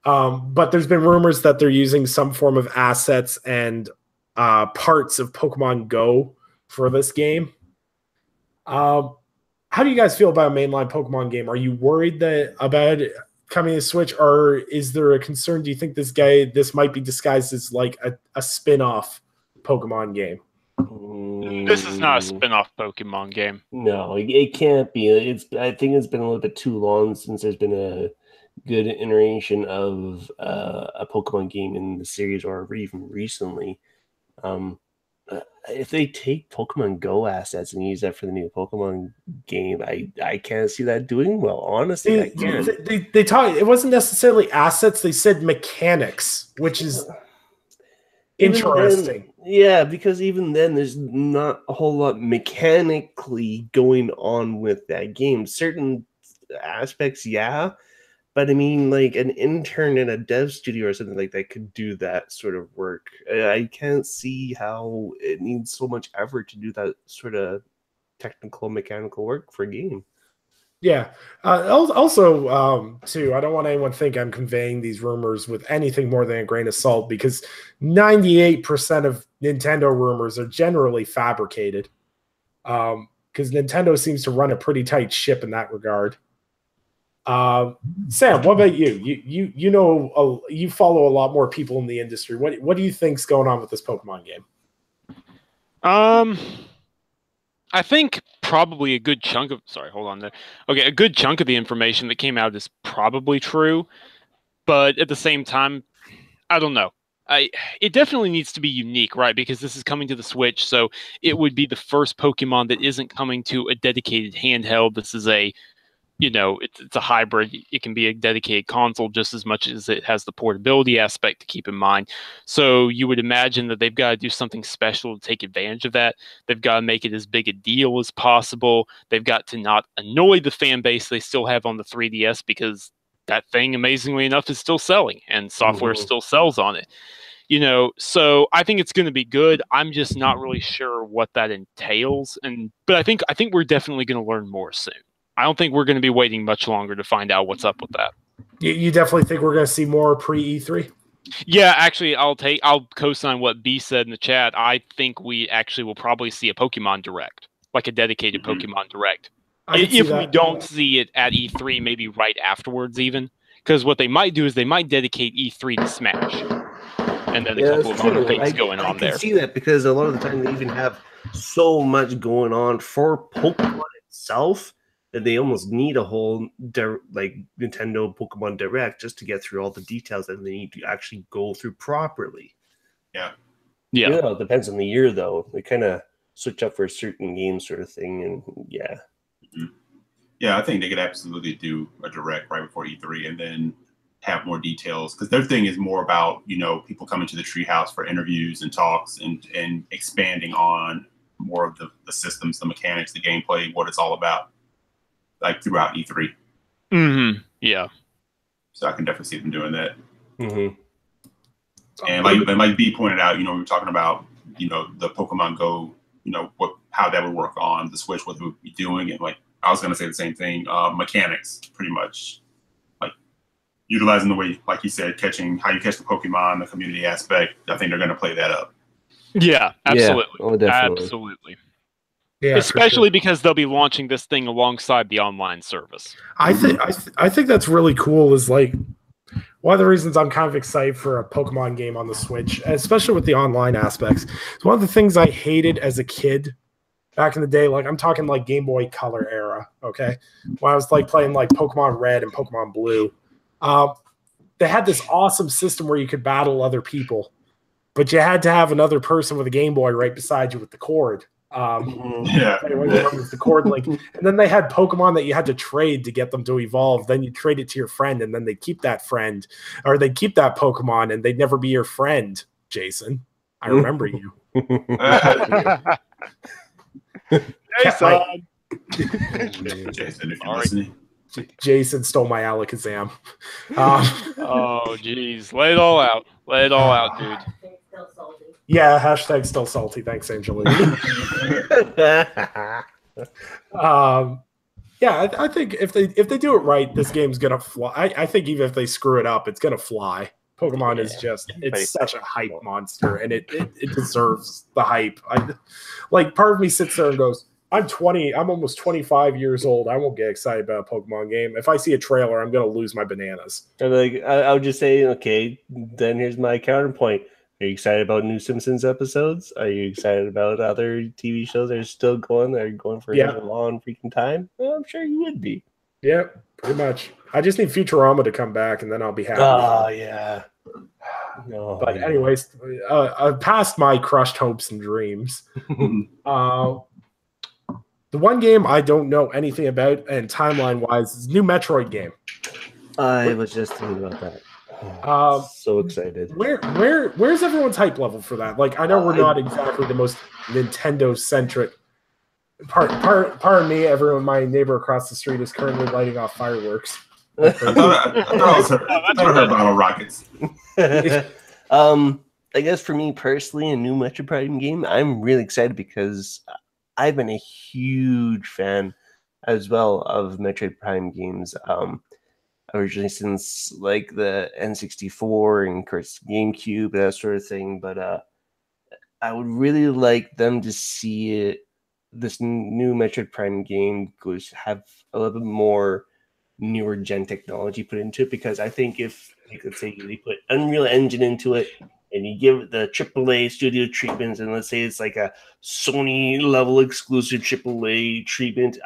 But there's been rumors that they're using some form of assets and parts of Pokemon Go for this game. How do you guys feel about a mainline Pokemon game? Are you worried about it coming to Switch, or is there a concern? Do you think this might be disguised as like a spin-off Pokemon game? This is not a spin-off Pokemon game. No, it can't be. I think it's been a little bit too long since there's been a good iteration of a Pokemon game in the series, or even recently. If they take Pokemon Go assets and use that for the new Pokemon game, I can't see that doing well. Honestly, I can't. They talk. It wasn't necessarily assets. They said mechanics, which is interesting. Yeah, because even then, there's not a whole lot mechanically going on with that game. Certain aspects, yeah. But I mean, like an intern in a dev studio or something like that could do that sort of work. I can't see how it needs so much effort to do that sort of technical, mechanical work for a game. Yeah. Also, too, I don't want anyone to think I'm conveying these rumors with anything more than a grain of salt because 98% of Nintendo rumors are generally fabricated. Because Nintendo seems to run a pretty tight ship in that regard. Sam, what about you? You know you follow a lot more people in the industry. What do you think's going on with this Pokemon game? I think probably a good chunk of a good chunk of the information that came out is probably true, but at the same time, I don't know. It definitely needs to be unique, right? Because this is coming to the Switch, so it would be the first Pokemon that isn't coming to a dedicated handheld. This is it's a hybrid. It can be a dedicated console just as much as it has the portability aspect to keep in mind. So you would imagine that they've got to do something special to take advantage of that. They've got to make it as big a deal as possible. They've got to not annoy the fan base they still have on the 3DS because that thing, amazingly enough, is still selling and software still sells on it. So I think it's going to be good. I'm just not really sure what that entails. But I think we're definitely going to learn more soon. I don't think we're going to be waiting much longer to find out what's up with that. You definitely think we're going to see more pre-E3? Yeah, actually, I'll co-sign what B said in the chat. I think we actually will probably see a Pokemon Direct, like a dedicated Pokemon Direct. If we don't see it at E3, maybe right afterwards even. Because what they might do is they might dedicate E3 to Smash. And then a couple of other things going on there. I can see that because a lot of the time they even have so much going on for Pokemon itself that they almost need a whole Nintendo Pokemon Direct just to get through all the details that they need to actually go through properly. Yeah. It depends on the year, though. They kind of switch up for a certain game sort of thing, and yeah. Mm-hmm. Yeah, I think they could absolutely do a Direct right before E3 and then have more details because their thing is more about, people coming to the treehouse for interviews and talks and expanding on more of the systems, the mechanics, the gameplay, what it's all about. Like throughout E3. Mm-hmm. Yeah. So I can definitely see them doing that. Mm-hmm. And like B pointed out, we were talking about, the Pokemon Go, how that would work on the Switch, what they would be doing. And like, I was going to say the same thing, mechanics, pretty much. Like utilizing the way, like you said, how you catch the Pokemon, the community aspect. I think they're going to play that up. Yeah, absolutely. Yeah. Oh, definitely. Absolutely. Yeah, especially because they'll be launching this thing alongside the online service. I think that's really cool. Is like one of the reasons I'm kind of excited for a Pokemon game on the Switch, especially with the online aspects. It's one of the things I hated as a kid back in the day. Like I'm talking like Game Boy Color era. Okay, when I was like playing like Pokemon Red and Pokemon Blue, they had this awesome system where you could battle other people, but you had to have another person with a Game Boy right beside you with the cord. The cord link, and then they had Pokemon that you had to trade to get them to evolve. Then you trade it to your friend, and then they keep that friend, or they keep that Pokemon, and they'd never be your friend. Jason, I remember you. Jason, if you're listening. Jason stole my Alakazam. Oh, geez, lay it all out. Lay it all out, dude. Yeah, hashtag still salty. Thanks, Angelina. I think if they do it right, this game's gonna fly. I think even if they screw it up, it's gonna fly. Pokemon is it's such a hype monster, and it deserves the hype. Part of me sits there and goes, I'm almost 25 years old. I won't get excited about a Pokemon game. If I see a trailer, I'm gonna lose my bananas. And I would just say, okay, then here's my counterpoint. Are you excited about new Simpsons episodes? Are you excited about other TV shows that are still going? That are going for a long freaking time? Well, I'm sure you would be. Yeah, pretty much. I just need Futurama to come back, and then I'll be happy. Oh, yeah. No, but anyways, past my crushed hopes and dreams. The one game I don't know anything about, and timeline-wise, is new Metroid game. I was just thinking about that. So excited. Where's everyone's hype level for that? Like, I know we're not exactly the most Nintendo centric. Pardon me, everyone. My neighbor across the street is currently lighting off fireworks. I thought I heard bottle rockets. I guess for me personally, a new Metroid Prime game, I'm really excited because I've been a huge fan as well of Metroid Prime games. Originally since like the N64 and of course GameCube, that sort of thing. But I would really like them to see this new Metroid Prime game have a little bit more newer gen technology put into it, because I think if, like, let's say you put Unreal Engine into it and you give it the AAA studio treatments, and let's say it's like a Sony level exclusive AAA treatment,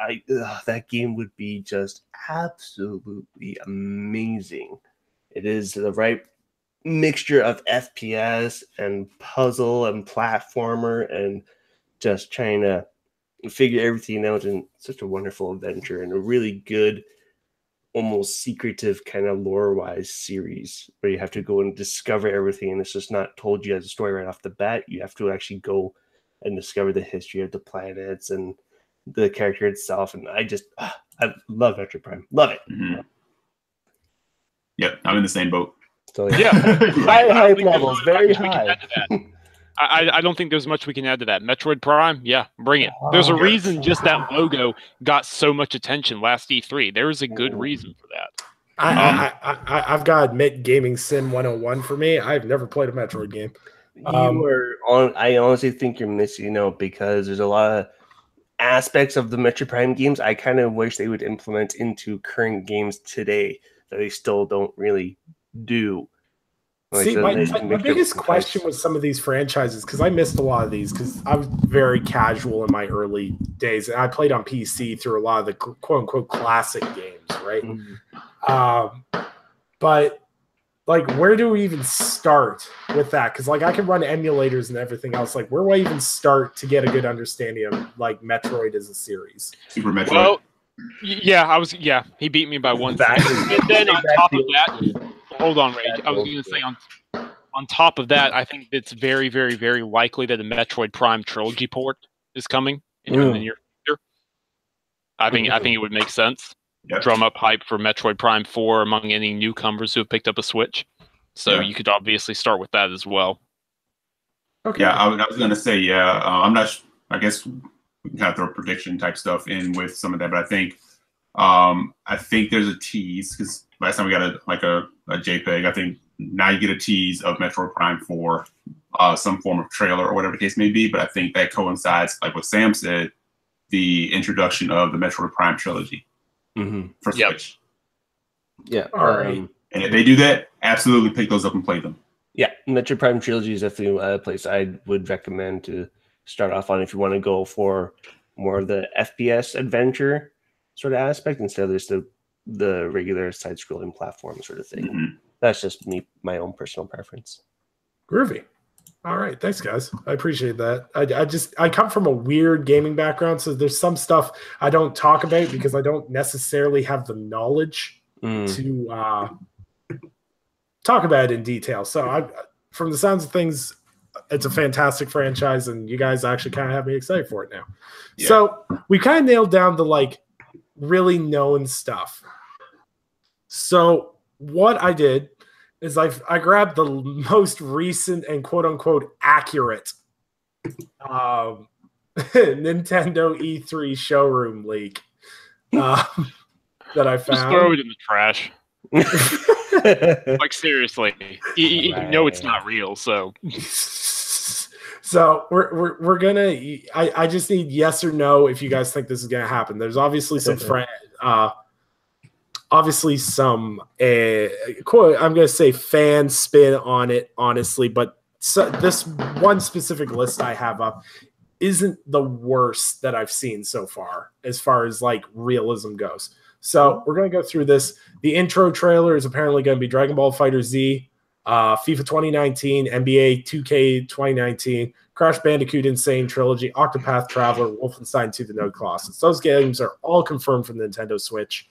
that game would be just absolutely amazing. It is the right mixture of FPS and puzzle and platformer and just trying to figure everything out in such a wonderful adventure and a really good, almost secretive kind of lore-wise series where you have to go and discover everything, and it's just not told you as a story right off the bat. You have to actually go and discover the history of the planets and the character itself, and I love Metroid Prime. Love it. Mm-hmm. Yep, I'm in the same boat. So yeah, high levels, very high. I don't think there's much we can add to that. Metroid Prime, yeah, bring it. There's a reason just that logo got so much attention last E3. There's a good reason for that. I've got to admit, Gaming Sim 101 for me. I've never played a Metroid game. I honestly think you're missing out, because there's a lot of aspects of the Metroid Prime games I kind of wish they would implement into current games today that they still don't really do. See, my biggest question with some of these franchises, because I missed a lot of these because I was very casual in my early days, and I played on PC through a lot of the quote-unquote classic games, right? Mm-hmm. But, like, where do we even start with that? Because, like, I can run emulators and everything else. Like, where do I even start to get a good understanding of, like, Metroid as a series? Super Metroid. Well, yeah, he beat me by one second. And then on top of that... Hold on, Ray. I was going to say on top of that, I think it's very, very, very likely that a Metroid Prime trilogy port is coming in the near future. I think it would make sense. Yep. Drum up hype for Metroid Prime 4 among any newcomers who have picked up a Switch. So you could obviously start with that as well. Okay. Yeah, I was going to say, I'm not. I guess we can kind of throw prediction type stuff in with some of that, but I think there's a tease, because last time we got a JPEG. I think now you get a tease of Metroid Prime 4, some form of trailer or whatever the case may be. But I think that coincides, like what Sam said, the introduction of the Metroid Prime trilogy for Switch. Yeah. All right. And if they do that, absolutely pick those up and play them. Yeah, Metroid Prime trilogy is definitely a place I would recommend to start off on if you want to go for more of the FPS adventure sort of aspect instead of just the regular side-scrolling platform sort of thing. Mm-hmm. That's just my own personal preference. Groovy. All right, thanks, guys. I appreciate that. I come from a weird gaming background, so there's some stuff I don't talk about because I don't necessarily have the knowledge to talk about it in detail. So from the sounds of things, it's a fantastic franchise, and you guys actually kind of have me excited for it now. Yeah. So we kind of nailed down the really known stuff. So what I did is I grabbed the most recent and quote unquote accurate Nintendo E3 showroom leak that I found. Just throw it in the trash. Like, seriously, you know it's not real. So we're gonna. I just need yes or no if you guys think this is gonna happen. There's obviously some quote, I'm gonna say fan spin on it, honestly, but this one specific list I have up isn't the worst that I've seen so far as realism goes. So we're gonna go through this. The intro trailer is apparently going to be Dragon Ball FighterZ, FIFA 2019, NBA 2K 2019, Crash Bandicoot Insane Trilogy, Octopath Traveler, Wolfenstein 2: The No Colossus. Those games are all confirmed for the Nintendo Switch.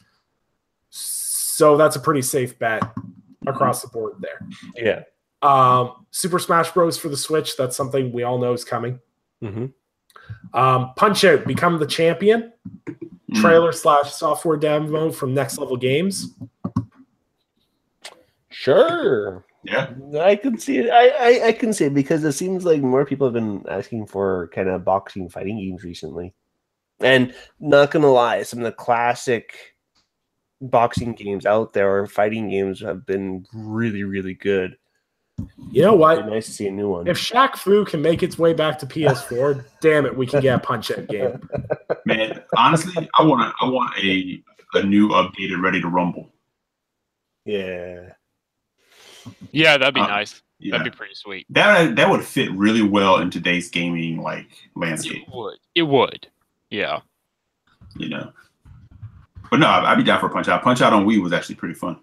So that's a pretty safe bet across the board there. Yeah. Super Smash Bros. For the Switch, that's something we all know is coming. Mm-hmm. Punch-Out! Become the Champion. Trailer / software demo from Next Level Games. Sure. Yeah. I can see it. I can see it because it seems like more people have been asking for kind of boxing fighting games recently. And not gonna lie, some of the classic boxing games out there or fighting games have been really, really good. You know what? It'd be nice to see a new one. If Shaq Fu can make its way back to PS4, damn it, we can get a Punch-Out game. Man, honestly, I want a new updated Ready to Rumble. Yeah. Yeah, that'd be nice. Yeah. That'd be pretty sweet. That would fit really well in today's gaming landscape. It would. Yeah. You know. But no, I'd be down for Punch-Out. Punch-Out on Wii was actually pretty fun.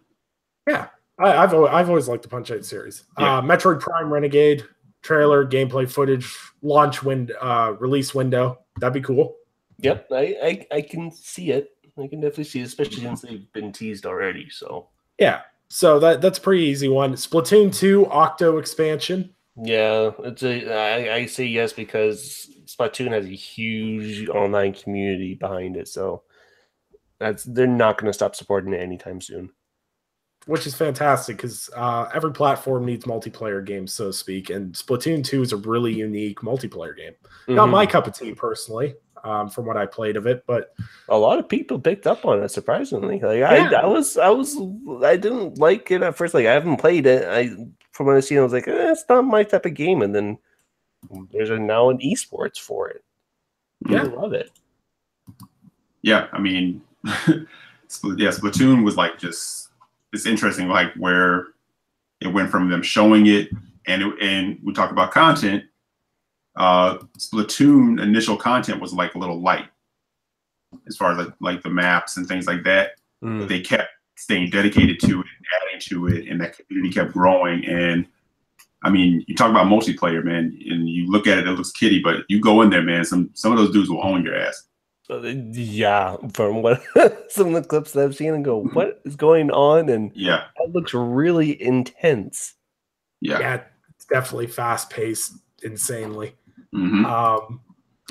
Yeah. I've always liked the Punch-Out series. Yeah. Metroid Prime Renegade, trailer, gameplay footage, release window. That'd be cool. Yep, I can see it. I can definitely see it, especially since they've been teased already. So yeah. So that's a pretty easy one. Splatoon 2 Octo expansion. Yeah, I say yes because Splatoon has a huge online community behind it. So they're not going to stop supporting it anytime soon. Which is fantastic because every platform needs multiplayer games, so to speak. And Splatoon 2 is a really unique multiplayer game. Mm-hmm. Not my cup of tea, personally, from what I played of it, but a lot of people picked up on it. Surprisingly, I didn't like it at first. Like I haven't played it. From what I seen, I was like, it's not my type of game. And then there's now an esports for it. Yeah, I love it. Yeah, I mean, Splatoon was like just. It's interesting, like where it went from them showing it, and we talk about content. Splatoon initial content was like a little light, as far as like the maps and things like that. But they kept staying dedicated to it, adding to it, and that community kept growing. And I mean, you talk about multiplayer, man, and you look at it, it looks kiddie, but you go in there, man. Some of those dudes will own your ass. Yeah, from what some of the clips that I've seen and go, what is going on? And yeah, that looks really intense. Yeah, it's definitely fast paced, insanely. Mm-hmm.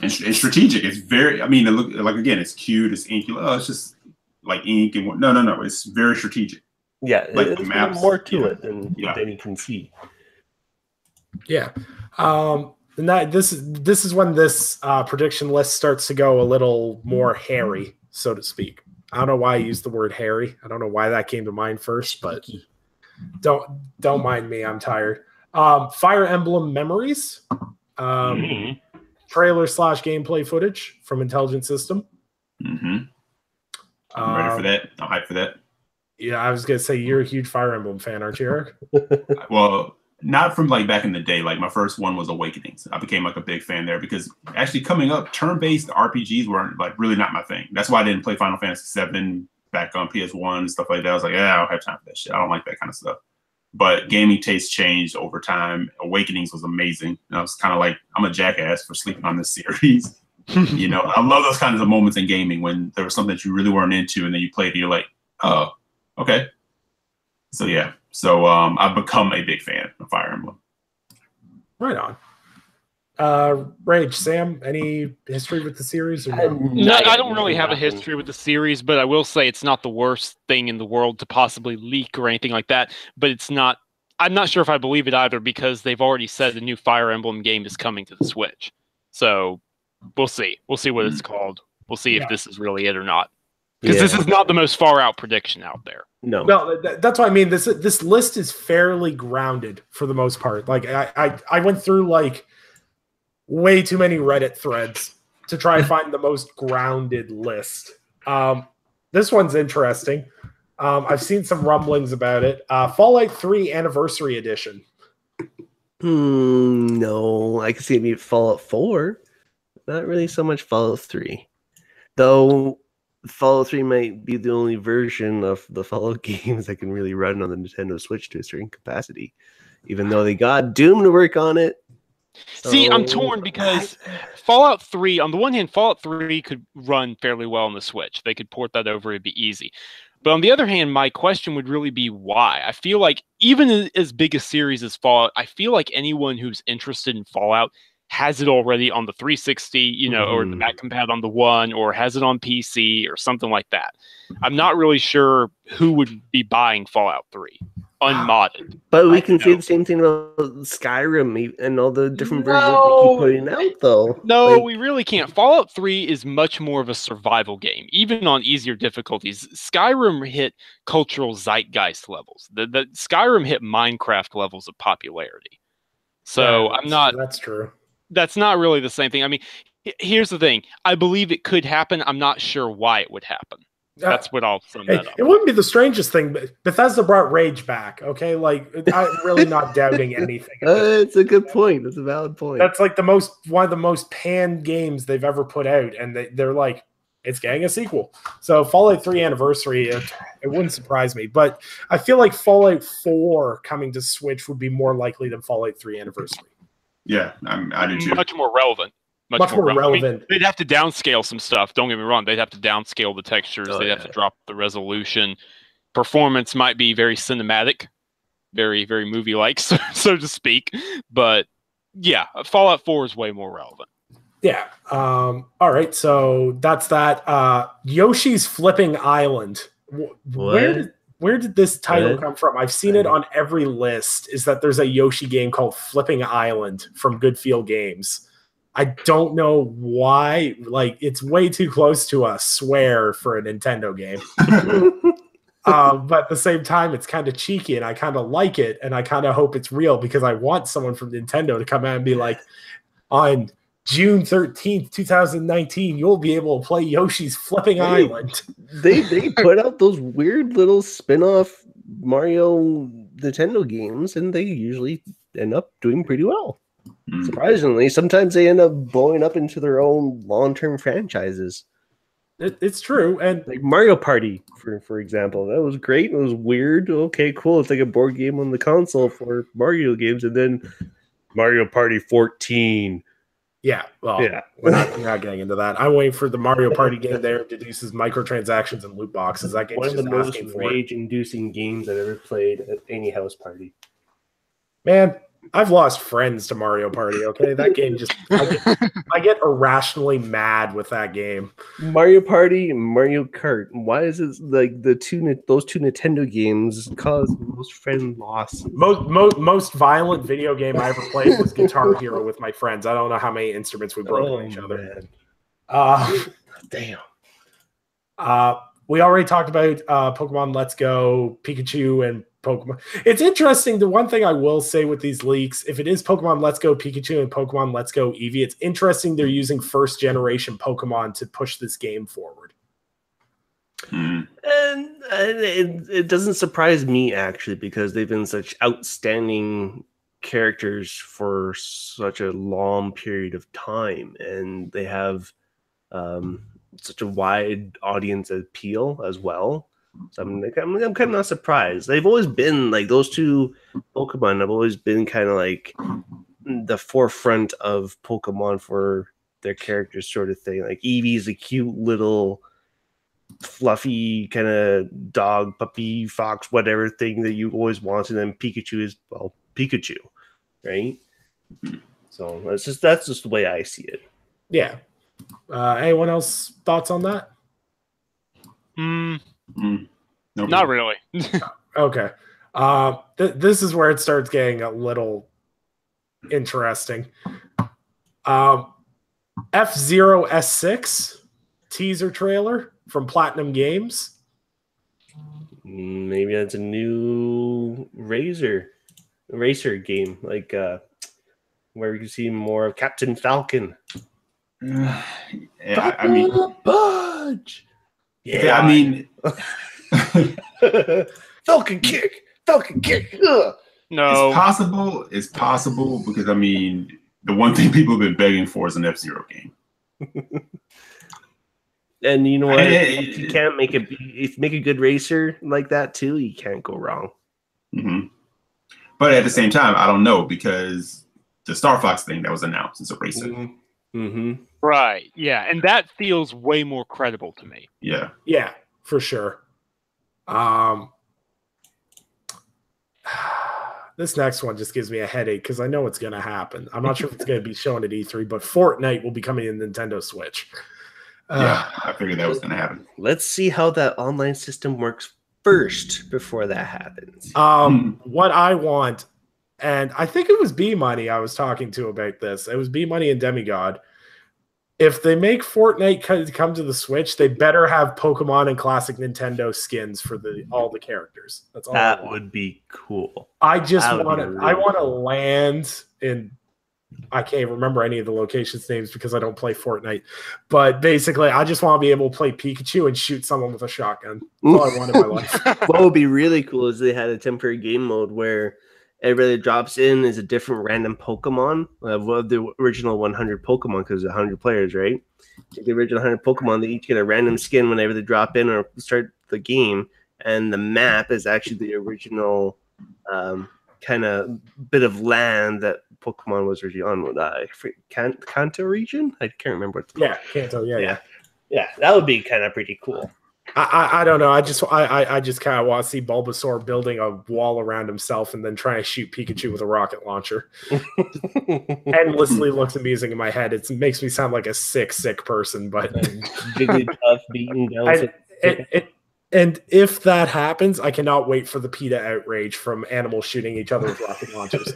And strategic. It's very. I mean, it look like again, it's cute, it's inky. Oh, it's just like ink and what? No. It's very strategic. Yeah, like it's the maps, more to it than you can see. Yeah. And this is when this prediction list starts to go a little more hairy, so to speak. I don't know why I used the word hairy. I don't know why that came to mind first, but don't mind me. I'm tired. Fire Emblem Memories, trailer / gameplay footage from Intelligent System. Mm-hmm. I'm ready for that. I'm hyped for that. Yeah, I was gonna say you're a huge Fire Emblem fan, aren't you, Eric? Well. Not from like back in the day. Like my first one was Awakenings. I became like a big fan there because actually coming up, turn-based RPGs weren't like really not my thing. That's why I didn't play Final Fantasy VII back on PS1 and stuff like that. I was like, I don't have time for that shit. I don't like that kind of stuff. But gaming tastes changed over time. Awakenings was amazing. And I was kind of like, I'm a jackass for sleeping on this series. You know, I love those kinds of moments in gaming when there was something that you really weren't into and then you played and you're like, oh, okay. So yeah. So I've become a big fan of Fire Emblem. Right on. Rage, Sam, any history with the series? Or no? No, I don't really have a history with the series, but I will say it's not the worst thing in the world to possibly leak or anything like that. But it's not. I'm not sure if I believe it either because they've already said the new Fire Emblem game is coming to the Switch. So we'll see. We'll see what it's called. We'll see if this is really it or not. Because this is not the most far out prediction out there. No, that's what I mean. This list is fairly grounded for the most part. Like I went through like way too many Reddit threads to try and find the most grounded list. This one's interesting. I've seen some rumblings about it. Fallout 3 Anniversary Edition. No, I can see it be Fallout 4. Not really so much Fallout 3. Though Fallout 3 might be the only version of the Fallout games that can really run on the Nintendo Switch to a certain capacity, even though they got Doom to work on it. So... See, I'm torn because Fallout 3, on the one hand, Fallout 3 could run fairly well on the Switch. They could port that over, it'd be easy. But on the other hand, my question would really be why. I feel like even as big a series as Fallout, I feel like anyone who's interested in Fallout has it already on the 360, you know, or the back compat on the One, or has it on PC or something like that. I'm not really sure who would be buying Fallout 3. unmodded. But we can say the same thing about Skyrim and all the different versions they keep putting out, though. No, we really can't. Fallout 3 is much more of a survival game, even on easier difficulties. Skyrim hit cultural zeitgeist levels. The Skyrim hit Minecraft levels of popularity. So That's true. That's not really the same thing. I mean, here's the thing. I believe it could happen. I'm not sure why it would happen. That's what I'll sum that up. It wouldn't be the strangest thing, but Bethesda brought Rage back, okay? Like, I'm really not doubting anything. It's a good point. It's a valid point. That's like one of the most panned games they've ever put out, and they're like, it's getting a sequel. So Fallout 3 Anniversary, it wouldn't surprise me. But I feel like Fallout 4 coming to Switch would be more likely than Fallout 3 Anniversary. Yeah, I do too. Much more relevant. Much more relevant. I mean, they'd have to downscale some stuff. Don't get me wrong. They'd have to downscale the textures. They'd have to drop the resolution. Performance might be very cinematic, very, very movie-like, so to speak. But yeah, Fallout 4 is way more relevant. Yeah. All right. So that's that. Yoshi's Flipping Island. Where did this title come from? I've seen it on every list. Is that there's a Yoshi game called Flipping Island from Goodfield Games. I don't know why. Like, it's way too close to a swear for a Nintendo game. But at the same time, it's kind of cheeky, and I kind of like it, and I kind of hope it's real because I want someone from Nintendo to come out and be like, on June 13th, 2019, you'll be able to play Yoshi's Flipping Island. They put out those weird little spin-off Mario Nintendo games, and they usually end up doing pretty well. Surprisingly, sometimes they end up blowing up into their own long-term franchises. It's true, and like Mario Party, for example, that was great. It was weird. Okay, cool. It's like a board game on the console for Mario games, and then Mario Party 14. Yeah, well, we're not getting into that. I'm waiting for the Mario Party game that introduces microtransactions and loot boxes. That game's one of the most rage-inducing games I've ever played at any house party. Man, I've lost friends to Mario Party, okay? That game just... I get irrationally mad with that game. Mario Party and Mario Kart. Why is it like those two Nintendo games cause most friend loss? Most violent video game I ever played was Guitar Hero with my friends. I don't know how many instruments we broke on each other. Damn. We already talked about Pokemon Let's Go, Pikachu, and Pokemon. It's interesting. The one thing I will say with these leaks, if it is Pokemon Let's Go Pikachu and Pokemon Let's Go Eevee, it's interesting they're using first generation Pokemon to push this game forward. And it doesn't surprise me, actually, because they've been such outstanding characters for such a long period of time, and they have such a wide audience appeal as well. So I'm kind of not surprised. They've always been like those two Pokemon have always been kind of like the forefront of Pokemon for their characters, sort of thing. Like Eevee's a cute little fluffy kind of dog, puppy, fox, whatever thing that you always wanted. And Pikachu is, well, Pikachu, right? So that's just the way I see it. Yeah. Anyone else thoughts on that? Not really. Okay. This is where it starts getting a little interesting. F-Zero S6 teaser trailer from Platinum Games. Maybe that's a new racer game, like where we can see more of Captain Falcon. Yeah, I mean, Budge. Yeah, I mean, Falcon kick. Ugh. No, It's possible because I mean, the one thing people have been begging for is an F-Zero game. And you know what? If you can't make a good racer like that too, you can't go wrong. Mm-hmm. But at the same time, I don't know because the Star Fox thing that was announced is a racer. Mm-hmm. Right. Yeah, and that feels way more credible to me. Yeah. Yeah, for sure. This next one just gives me a headache because I know it's going to happen. I'm not sure if it's going to be shown at E3, but Fortnite will be coming in Nintendo Switch. Yeah, I figured that was going to happen. Let's see how that online system works first before that happens? What I want, and I think it was B Money I was talking to about this. It was B Money and Demigod. If they make Fortnite come to the Switch, they better have Pokemon and classic Nintendo skins for all the characters. That's all. That would be cool. I just want to. I want to land in. I can't remember any of the locations' names because I don't play Fortnite. But basically, I just want to be able to play Pikachu and shoot someone with a shotgun. That's all I want in my life. What would be really cool is they had a temporary game mode where everybody that drops in is a different random Pokemon. The original 100 Pokemon, because 100 players, right? Take the original 100 Pokemon, they each get a random skin whenever they drop in or start the game. And the map is actually the original kind of bit of land that Pokemon was originally on. Kanto region? I can't remember what it's called. Yeah, Kanto, yeah. Yeah, that would be kind of pretty cool. I don't know. I just kind of want to see Bulbasaur building a wall around himself and then try to shoot Pikachu with a rocket launcher. Endlessly looks amusing in my head. It makes me sound like a sick person, but Jigglypuff beating down. And if that happens, I cannot wait for the PETA outrage from animals shooting each other with rocket launchers.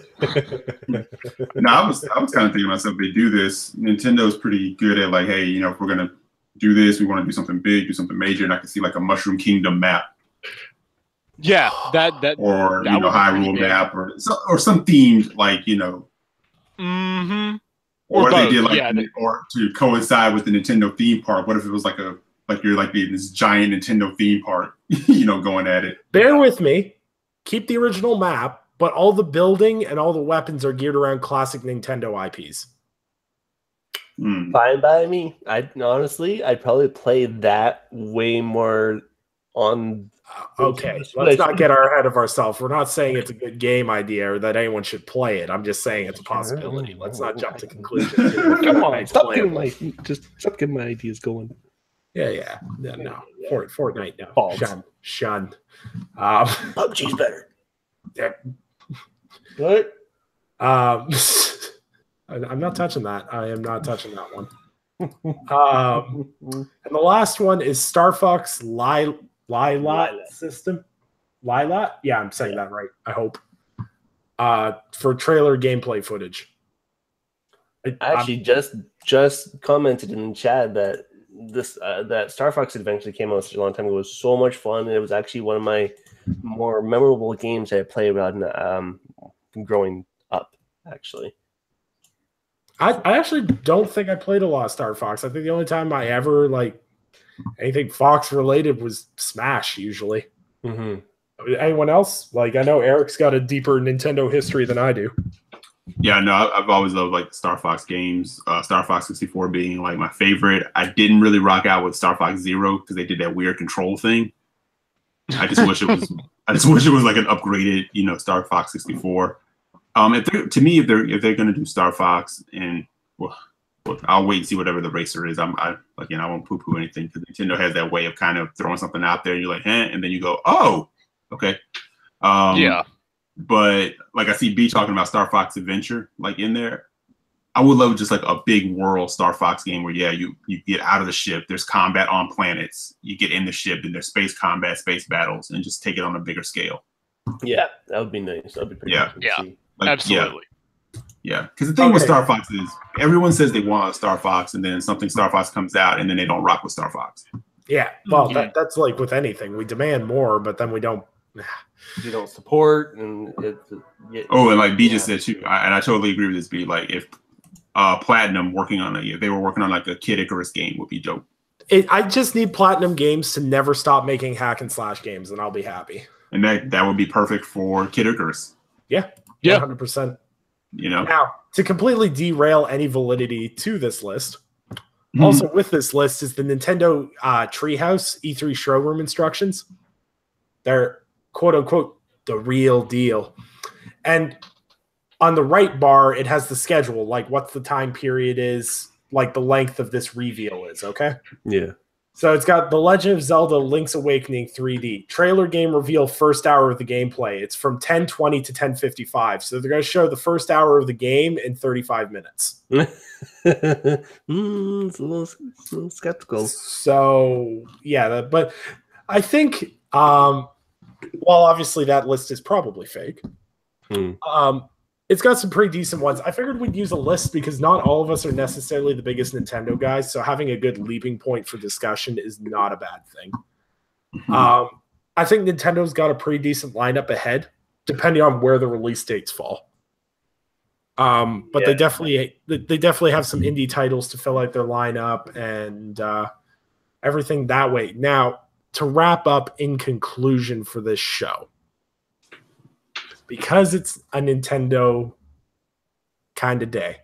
No, I was kind of thinking to myself, if they do this, Nintendo's pretty good at like, hey, if we're gonna do this, we want to do something big, do something major, and I can see like a Mushroom Kingdom map. Yeah, that or Hyrule map or some themed like Mm-hmm. Or they did like or to coincide with the Nintendo theme park. What if it was like you're like in this giant Nintendo theme park, going at it. Bear with me. Keep the original map, but all the building and all the weapons are geared around classic Nintendo IPs. Fine by me. I'd probably play that way more on. Okay, let's not get ahead of ourselves. We're not saying it's a good game idea or that anyone should play it. I'm just saying it's a possibility. Let's not jump to conclusions. Come on, stop getting my ideas going. Yeah. No. Fortnite, no. Shun. PUBG's better. Yeah. What? I'm not touching that. I am not touching that one. And the last one is Star Fox Lylat system. Lylat? Yeah, I'm saying that right. I hope. For trailer gameplay footage. I actually just commented in the chat that that Star Fox Adventure came out such a long time ago. It was so much fun. It was actually one of my more memorable games I played on growing up, actually. I actually don't think I played a lot of Star Fox. I think the only time I ever anything Fox related was Smash usually. Mm-hmm. Anyone else? I know Eric's got a deeper Nintendo history than I do. Yeah, no, I've always loved Star Fox games. Star Fox 64 being my favorite. I didn't really rock out with Star Fox Zero because they did that weird control thing. I just wish it was. I just wish it was an upgraded, Star Fox 64. If they're gonna do Star Fox, and I'll wait and see whatever the racer is. I won't poo-poo anything because Nintendo has that way of kind of throwing something out there. And you're like, and then you go, oh, okay. Yeah. But I see B talking about Star Fox Adventure in there. I would love just a big world Star Fox game where you get out of the ship. There's combat on planets. You get in the ship and there's space combat, space battles, and just take it on a bigger scale. Yeah, that would be nice. That'd be pretty cool to see. Absolutely. Yeah, because the thing with Star Fox is everyone says they want a Star Fox, and then something Star Fox comes out, and then they don't rock with Star Fox. Yeah, well, that's like with anything. We demand more, but then we don't. You don't support, and and B just said too, and I totally agree with this. B if Platinum if they were working on a Kid Icarus game would be dope. I just need Platinum Games to never stop making hack and slash games, and I'll be happy. And that would be perfect for Kid Icarus. Yeah, 100%. Now, to completely derail any validity to this list, also with this list is the Nintendo Treehouse E3 showroom instructions. They're quote unquote the real deal. And on the right bar, it has the schedule, what the time period is, the length of this reveal is, okay? Yeah. So it's got The Legend of Zelda Link's Awakening 3D. Trailer game reveal first hour of the gameplay. It's from 10:20 to 10:55. So they're going to show the first hour of the game in 35 minutes. It's a little skeptical. So, yeah. But I think while obviously that list is probably fake, it's got some pretty decent ones. I figured we'd use a list because not all of us are necessarily the biggest Nintendo guys, so having a good leaping point for discussion is not a bad thing. I think Nintendo's got a pretty decent lineup ahead, depending on where the release dates fall. But they definitely have some indie titles to fill out their lineup and everything that way. Now, to wrap up in conclusion for this show, because it's a Nintendo kind of day,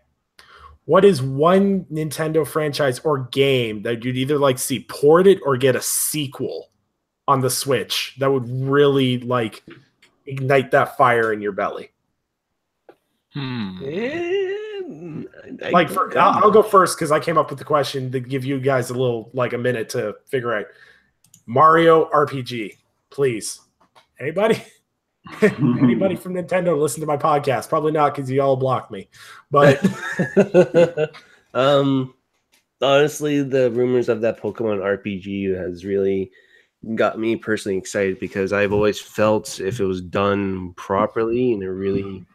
what is one Nintendo franchise or game that you'd either like see ported or get a sequel on the Switch that would really like ignite that fire in your belly? I'll go first because I came up with the question to give you guys a minute to figure out. Mario RPG, please. Anybody? Anybody from Nintendo listen to my podcast? Probably not because you all blocked me. But honestly, the rumors of that Pokemon RPG has really got me personally excited because I've always felt if it was done properly in a really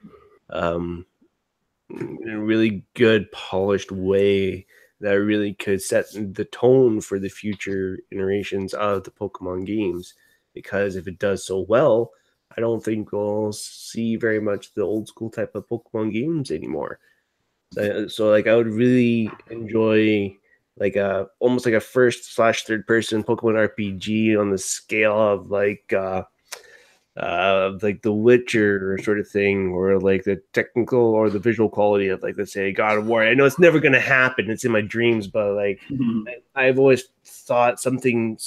good, polished way, that really could set the tone for the future iterations of the Pokemon games. Because if it does so well, I don't think we'll see very much the old school type of Pokemon games anymore. So like I would really enjoy like almost like a first/third person Pokemon RPG on the scale of like The Witcher sort of thing, or like the technical or the visual quality of like, let's say, God of War. I know it's never going to happen. It's in my dreams, but like I've always thought something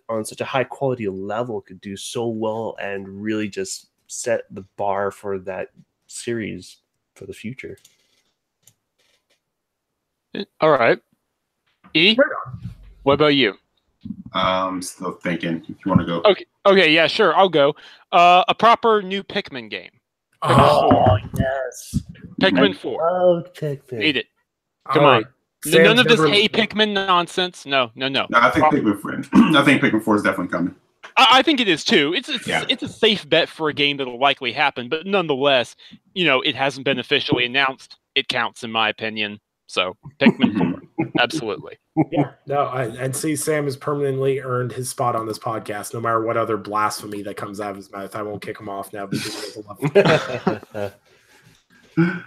on such a high quality level could do so well and really just set the bar for that series for the future. All right. E, what about you? Still thinking. If you want to go. Okay, yeah, sure, I'll go. A proper new Pikmin game. Yes. Pikmin 4. Love Pikmin. Need it. Come on. None of this hey Pikmin nonsense. No. No, I think Pikmin 4 is definitely coming. I think it is too. It's a safe bet for a game that'll likely happen, but nonetheless, it hasn't been officially announced. It counts in my opinion. So Pikmin 4, absolutely. Yeah, no, and see, Sam has permanently earned his spot on this podcast. No matter what other blasphemy that comes out of his mouth, I won't kick him off now because he doesn't love me.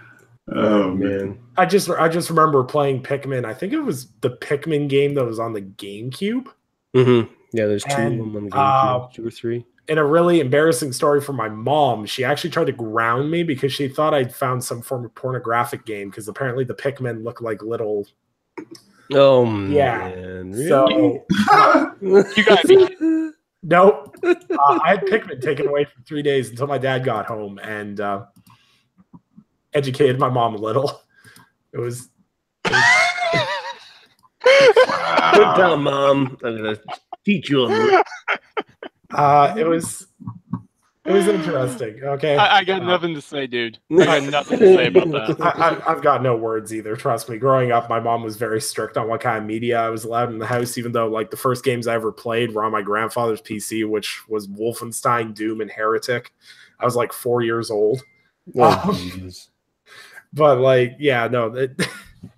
Oh man, I just remember playing Pikmin. I think it was the Pikmin game that was on the GameCube. Mm-hmm. Yeah, there's two of them on the GameCube, 2 or 3. In a really embarrassing story for my mom, she actually tried to ground me because she thought I'd found some form of pornographic game because apparently the Pikmin look like little. Oh man! Really? So you got me. Nope. I had Pikmin taken away for 3 days until my dad got home and educated my mom a little. It was Good time, Mom. I'm gonna teach you a little. It was interesting. Okay, I got nothing to say, dude. I got nothing to say about that. I've got no words either. Trust me. Growing up, my mom was very strict on what kind of media I was allowed in the house. Even though, like, the first games I ever played were on my grandfather's PC, which was Wolfenstein, Doom, and Heretic. I was like 4 years old. But like, yeah, no,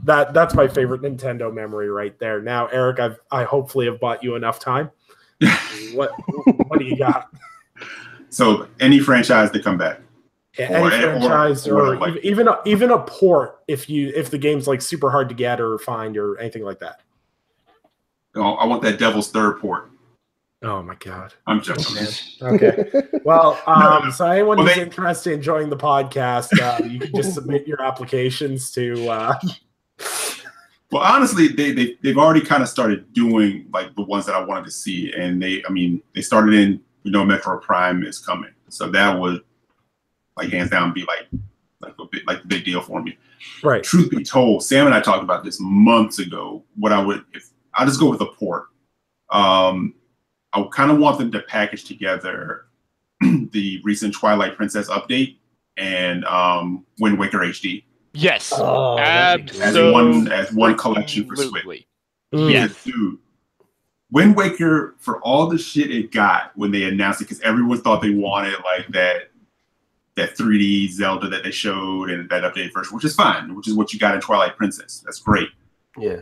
that's my favorite Nintendo memory right there. Now, Eric, I hopefully have bought you enough time. What do you got? So any franchise to come back, any franchise, or like, even a port if the game's like super hard to get or find or anything like that. I want that Devil's Third port. Oh my god! I'm joking. Okay. Well, so anyone who's interested in joining the podcast, you can just submit your applications to. Well, honestly, they've already kind of started doing like the ones that I wanted to see, and they started in Metroid Prime is coming, so that would like hands down be like a big deal for me. Right. Truth be told, Sam and I talked about this months ago. I'll just go with a port. I kind of want them to package together the recent Twilight Princess update and Wind Waker HD. Yes, absolutely. As one collection for Switch. Yes, dude, Wind Waker, for all the shit it got when they announced it, because everyone thought they wanted like that 3D Zelda that they showed and that updated version, which is fine, which is what you got in Twilight Princess. That's great. Yeah.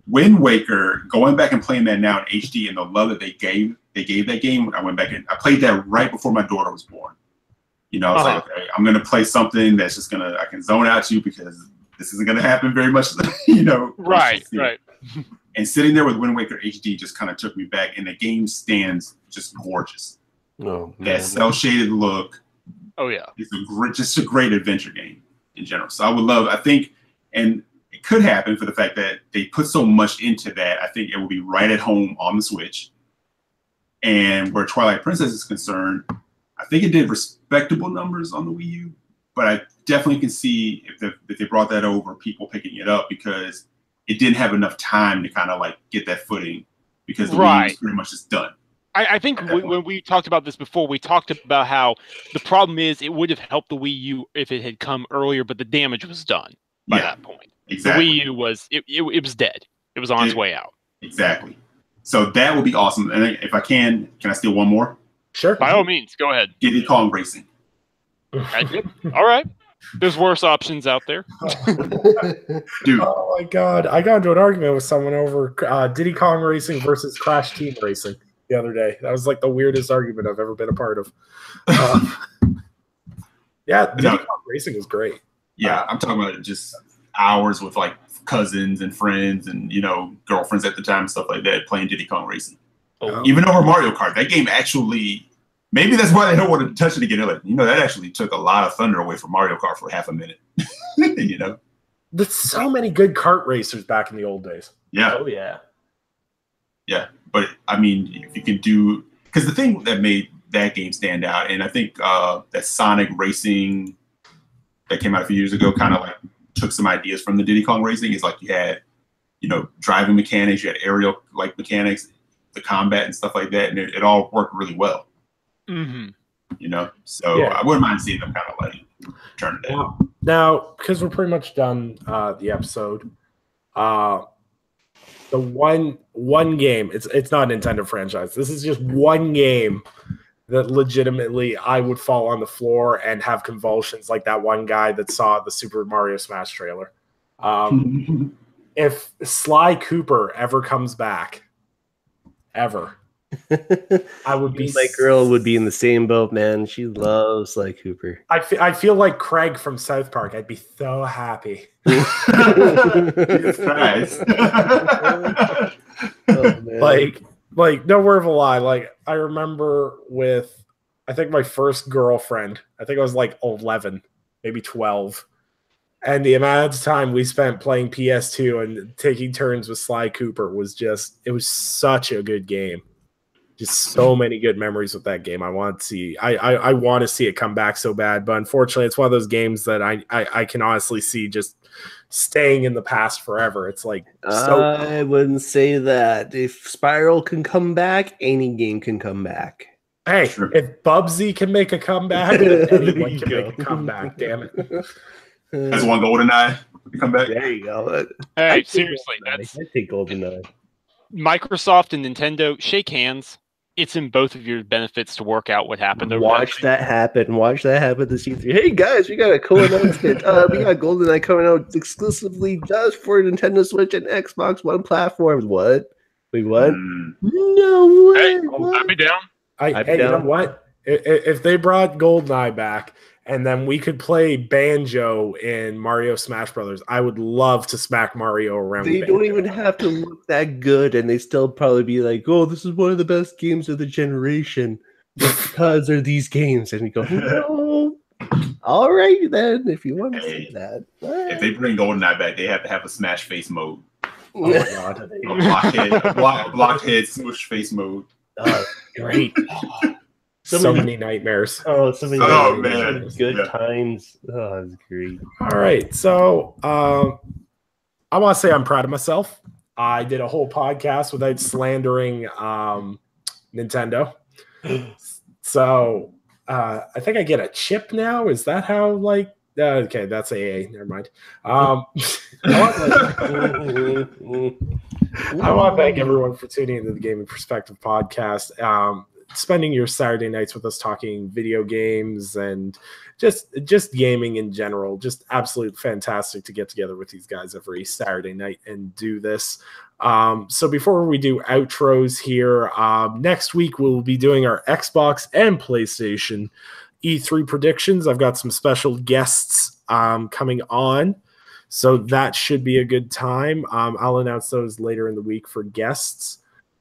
Wind Waker, going back and playing that now in HD and the love that they gave that game. I went back and I played that right before my daughter was born. You know, I was like, okay, I'm gonna play something that's just I can zone out to because this isn't gonna happen very much. You know, right. And sitting there with Wind Waker HD just kind of took me back, and the game stands just gorgeous. Oh, that cell shaded look. Oh yeah, it's just a great adventure game in general. So I think, and it could happen for the fact that they put so much into that. I think it will be right at home on the Switch. And where Twilight Princess is concerned, I think it did respectable numbers on the Wii U, but I definitely can see if they brought that over, people picking it up because it didn't have enough time to kind of like get that footing because the Wii U is pretty much just done. I think when we talked about this before, we talked about how the problem is it would have helped the Wii U if it had come earlier, but the damage was done by that point. Exactly. The Wii U was it was dead. It was on its way out. Exactly. So that would be awesome. And if I can I steal one more? Sure. By all means, go ahead. Diddy Kong Racing. All right. There's worse options out there. Dude. Oh my God. I got into an argument with someone over Diddy Kong Racing versus Crash Team Racing the other day. That was like the weirdest argument I've ever been a part of. Yeah, Diddy Kong Racing is great. Yeah, I'm talking about just hours with like cousins and friends and, you know, girlfriends at the time and stuff like that playing Diddy Kong Racing. Oh. Even over Mario Kart, that game actually, maybe that's why they don't want to touch it again. Like, you know, that actually took a lot of thunder away from Mario Kart for half a minute. You know? There's so many good kart racers back in the old days. Yeah. Oh, yeah. Yeah. But, I mean, if you can do... Because the thing that made that game stand out, and I think that Sonic Racing that came out a few years ago kind of like took some ideas from the Diddy Kong Racing, is like you had, you know, driving mechanics, you had aerial like mechanics, the combat and stuff like that, and it all worked really well. Mm-hmm. You know, so I wouldn't mind seeing them kind of like turn it down. Now, because we're pretty much done the episode, the one game, it's not a Nintendo franchise. This is just one game that legitimately I would fall on the floor and have convulsions like that one guy that saw the Super Mario Smash trailer. If Sly Cooper ever comes back, ever, I would be... My girl would be in the same boat, man. She loves Sly Cooper. I feel like Craig from South Park. I'd be so happy. Nice. Oh, man. Like, no word of a lie. Like, I remember with, I think my first girlfriend, I think I was like 11, maybe 12. And the amount of time we spent playing PS2 and taking turns with Sly Cooper was just, it was such a good game. Just so many good memories with that game. I want to see it come back so bad. But unfortunately, it's one of those games that I can honestly see just staying in the past forever. It's like I wouldn't say that. If Spiral can come back, any game can come back. Hey, if Bubsy can make a comeback, anyone can make a comeback. Damn it! That's one GoldenEye to come back. There you go. Hey, seriously, I take GoldenEye. Microsoft and Nintendo shake hands. It's in both of your benefits to work out what happened. Watch that happen. Watch that happen this E3. Hey guys, we got a cool announcement. We got GoldenEye coming out exclusively just for Nintendo Switch and Xbox One platforms. What? Wait, what? No way. Hey, I'd be down. You know what? If they brought GoldenEye back and then we could play Banjo in Mario Smash Brothers, I would love to smack Mario around. They don't even have to look that good, and they still probably be like, "Oh, this is one of the best games of the generation because they're these games." And we go, "No, all right then, if you want to say that." Right. If they bring GoldenEye back, they have to have a Smash Face mode. Oh my God. A blockhead smush face mode. Great. So many nightmares. Oh, so many man. Good times. Oh, that's great. All right. So I want to say I'm proud of myself. I did a whole podcast without slandering Nintendo. So I think I get a chip now. Is that how Okay, that's AA. Never mind. I want to thank everyone for tuning into the Gaming Perspective podcast. Spending your Saturday nights with us talking video games and just gaming in general. Just absolute fantastic to get together with these guys every Saturday night and do this. So before we do outros here, next week we'll be doing our Xbox and PlayStation E3 predictions. I've got some special guests coming on, so that should be a good time. I'll announce those later in the week for guests.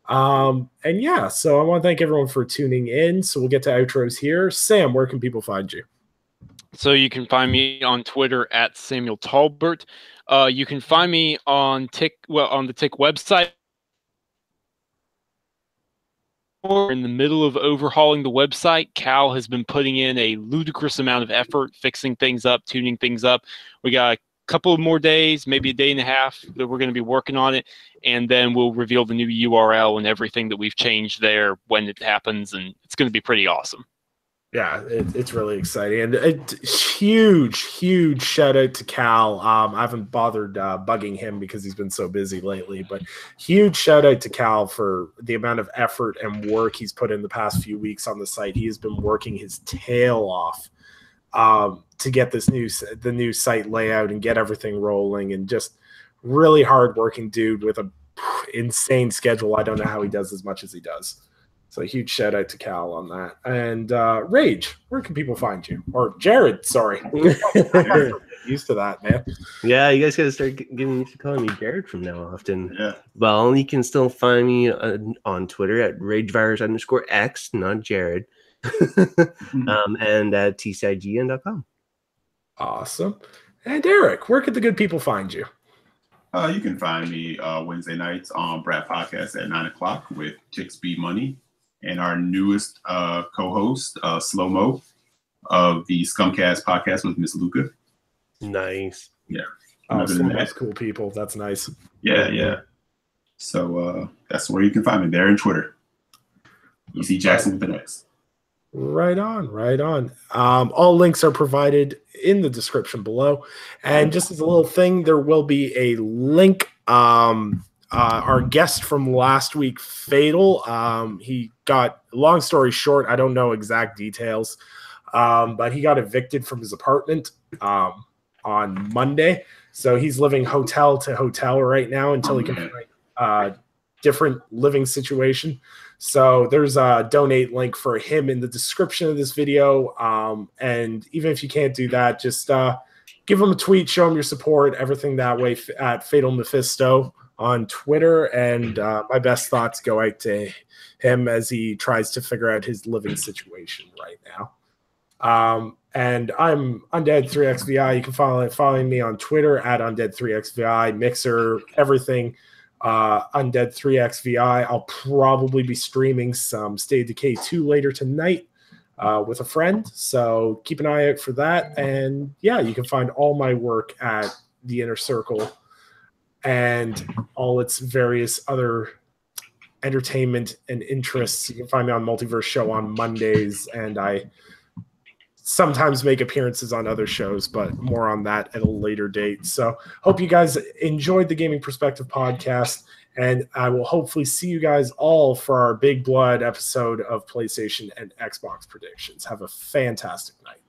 And yeah, so I want to thank everyone for tuning in. So we'll get to outros here. Sam, where can people find you? So you can find me on Twitter at Samuel Talbert. You can find me on the Tick website. We're in the middle of overhauling the website. Cal has been putting in a ludicrous amount of effort fixing things up, tuning things up. We got a couple of more days, maybe a day and a half, that we're going to be working on it, and then we'll reveal the new URL and everything that we've changed there when it happens, and it's going to be pretty awesome. Yeah, it's really exciting. And a huge shout out to Cal. I haven't bothered bugging him because he's been so busy lately, but huge shout out to Cal for the amount of effort and work he's put in the past few weeks on the site. He has been working his tail off to get the new site layout and get everything rolling, and just really hardworking dude with a insane schedule. I don't know how he does as much as he does. So a huge shout out to Cal on that. And Rage, where can people find you? Or Jared, sorry. Used to that, man. Yeah, you guys got to start getting used to calling me Jared from now often. Yeah. Well, you can still find me on Twitter at RageVirus_X, not Jared. And at tsign.com. Awesome. And Eric, where could the good people find you? You can find me Wednesday nights on Brad Podcast at 9:00 with Chicks Be Money and our newest co-host, Slow Mo, of the Scumcast podcast with Miss Luca. Nice. Yeah. Awesome. That's cool people. That's nice. Yeah. So that's where you can find me, there in Twitter. You see Jackson with the X. Right on. All links are provided in the description below. And just as a little thing, there will be a link. Our guest from last week, Fatal, he got, long story short, I don't know exact details, but he got evicted from his apartment on Monday. So he's living hotel to hotel right now until he can find a different living situation. So there's a donate link for him in the description of this video. And even if you can't do that, just give him a tweet, show him your support, everything that way at Fatal Mephisto on Twitter. And my best thoughts go out to him as he tries to figure out his living situation right now. And I'm Undead3XVI. You can follow me on Twitter at Undead3XVI, Mixer, everything. Undead3XVI. I'll probably be streaming some State of Decay 2 later tonight with a friend, so keep an eye out for that. And yeah, you can find all my work at The Inner Circle and all its various other entertainment and interests. You can find me on Multiverse Show on Mondays, and I sometimes make appearances on other shows, but more on that at a later date. So hope you guys enjoyed the Gaming Perspective podcast, and I will hopefully see you guys all for our Big Blood episode of PlayStation and Xbox predictions. Have a fantastic night.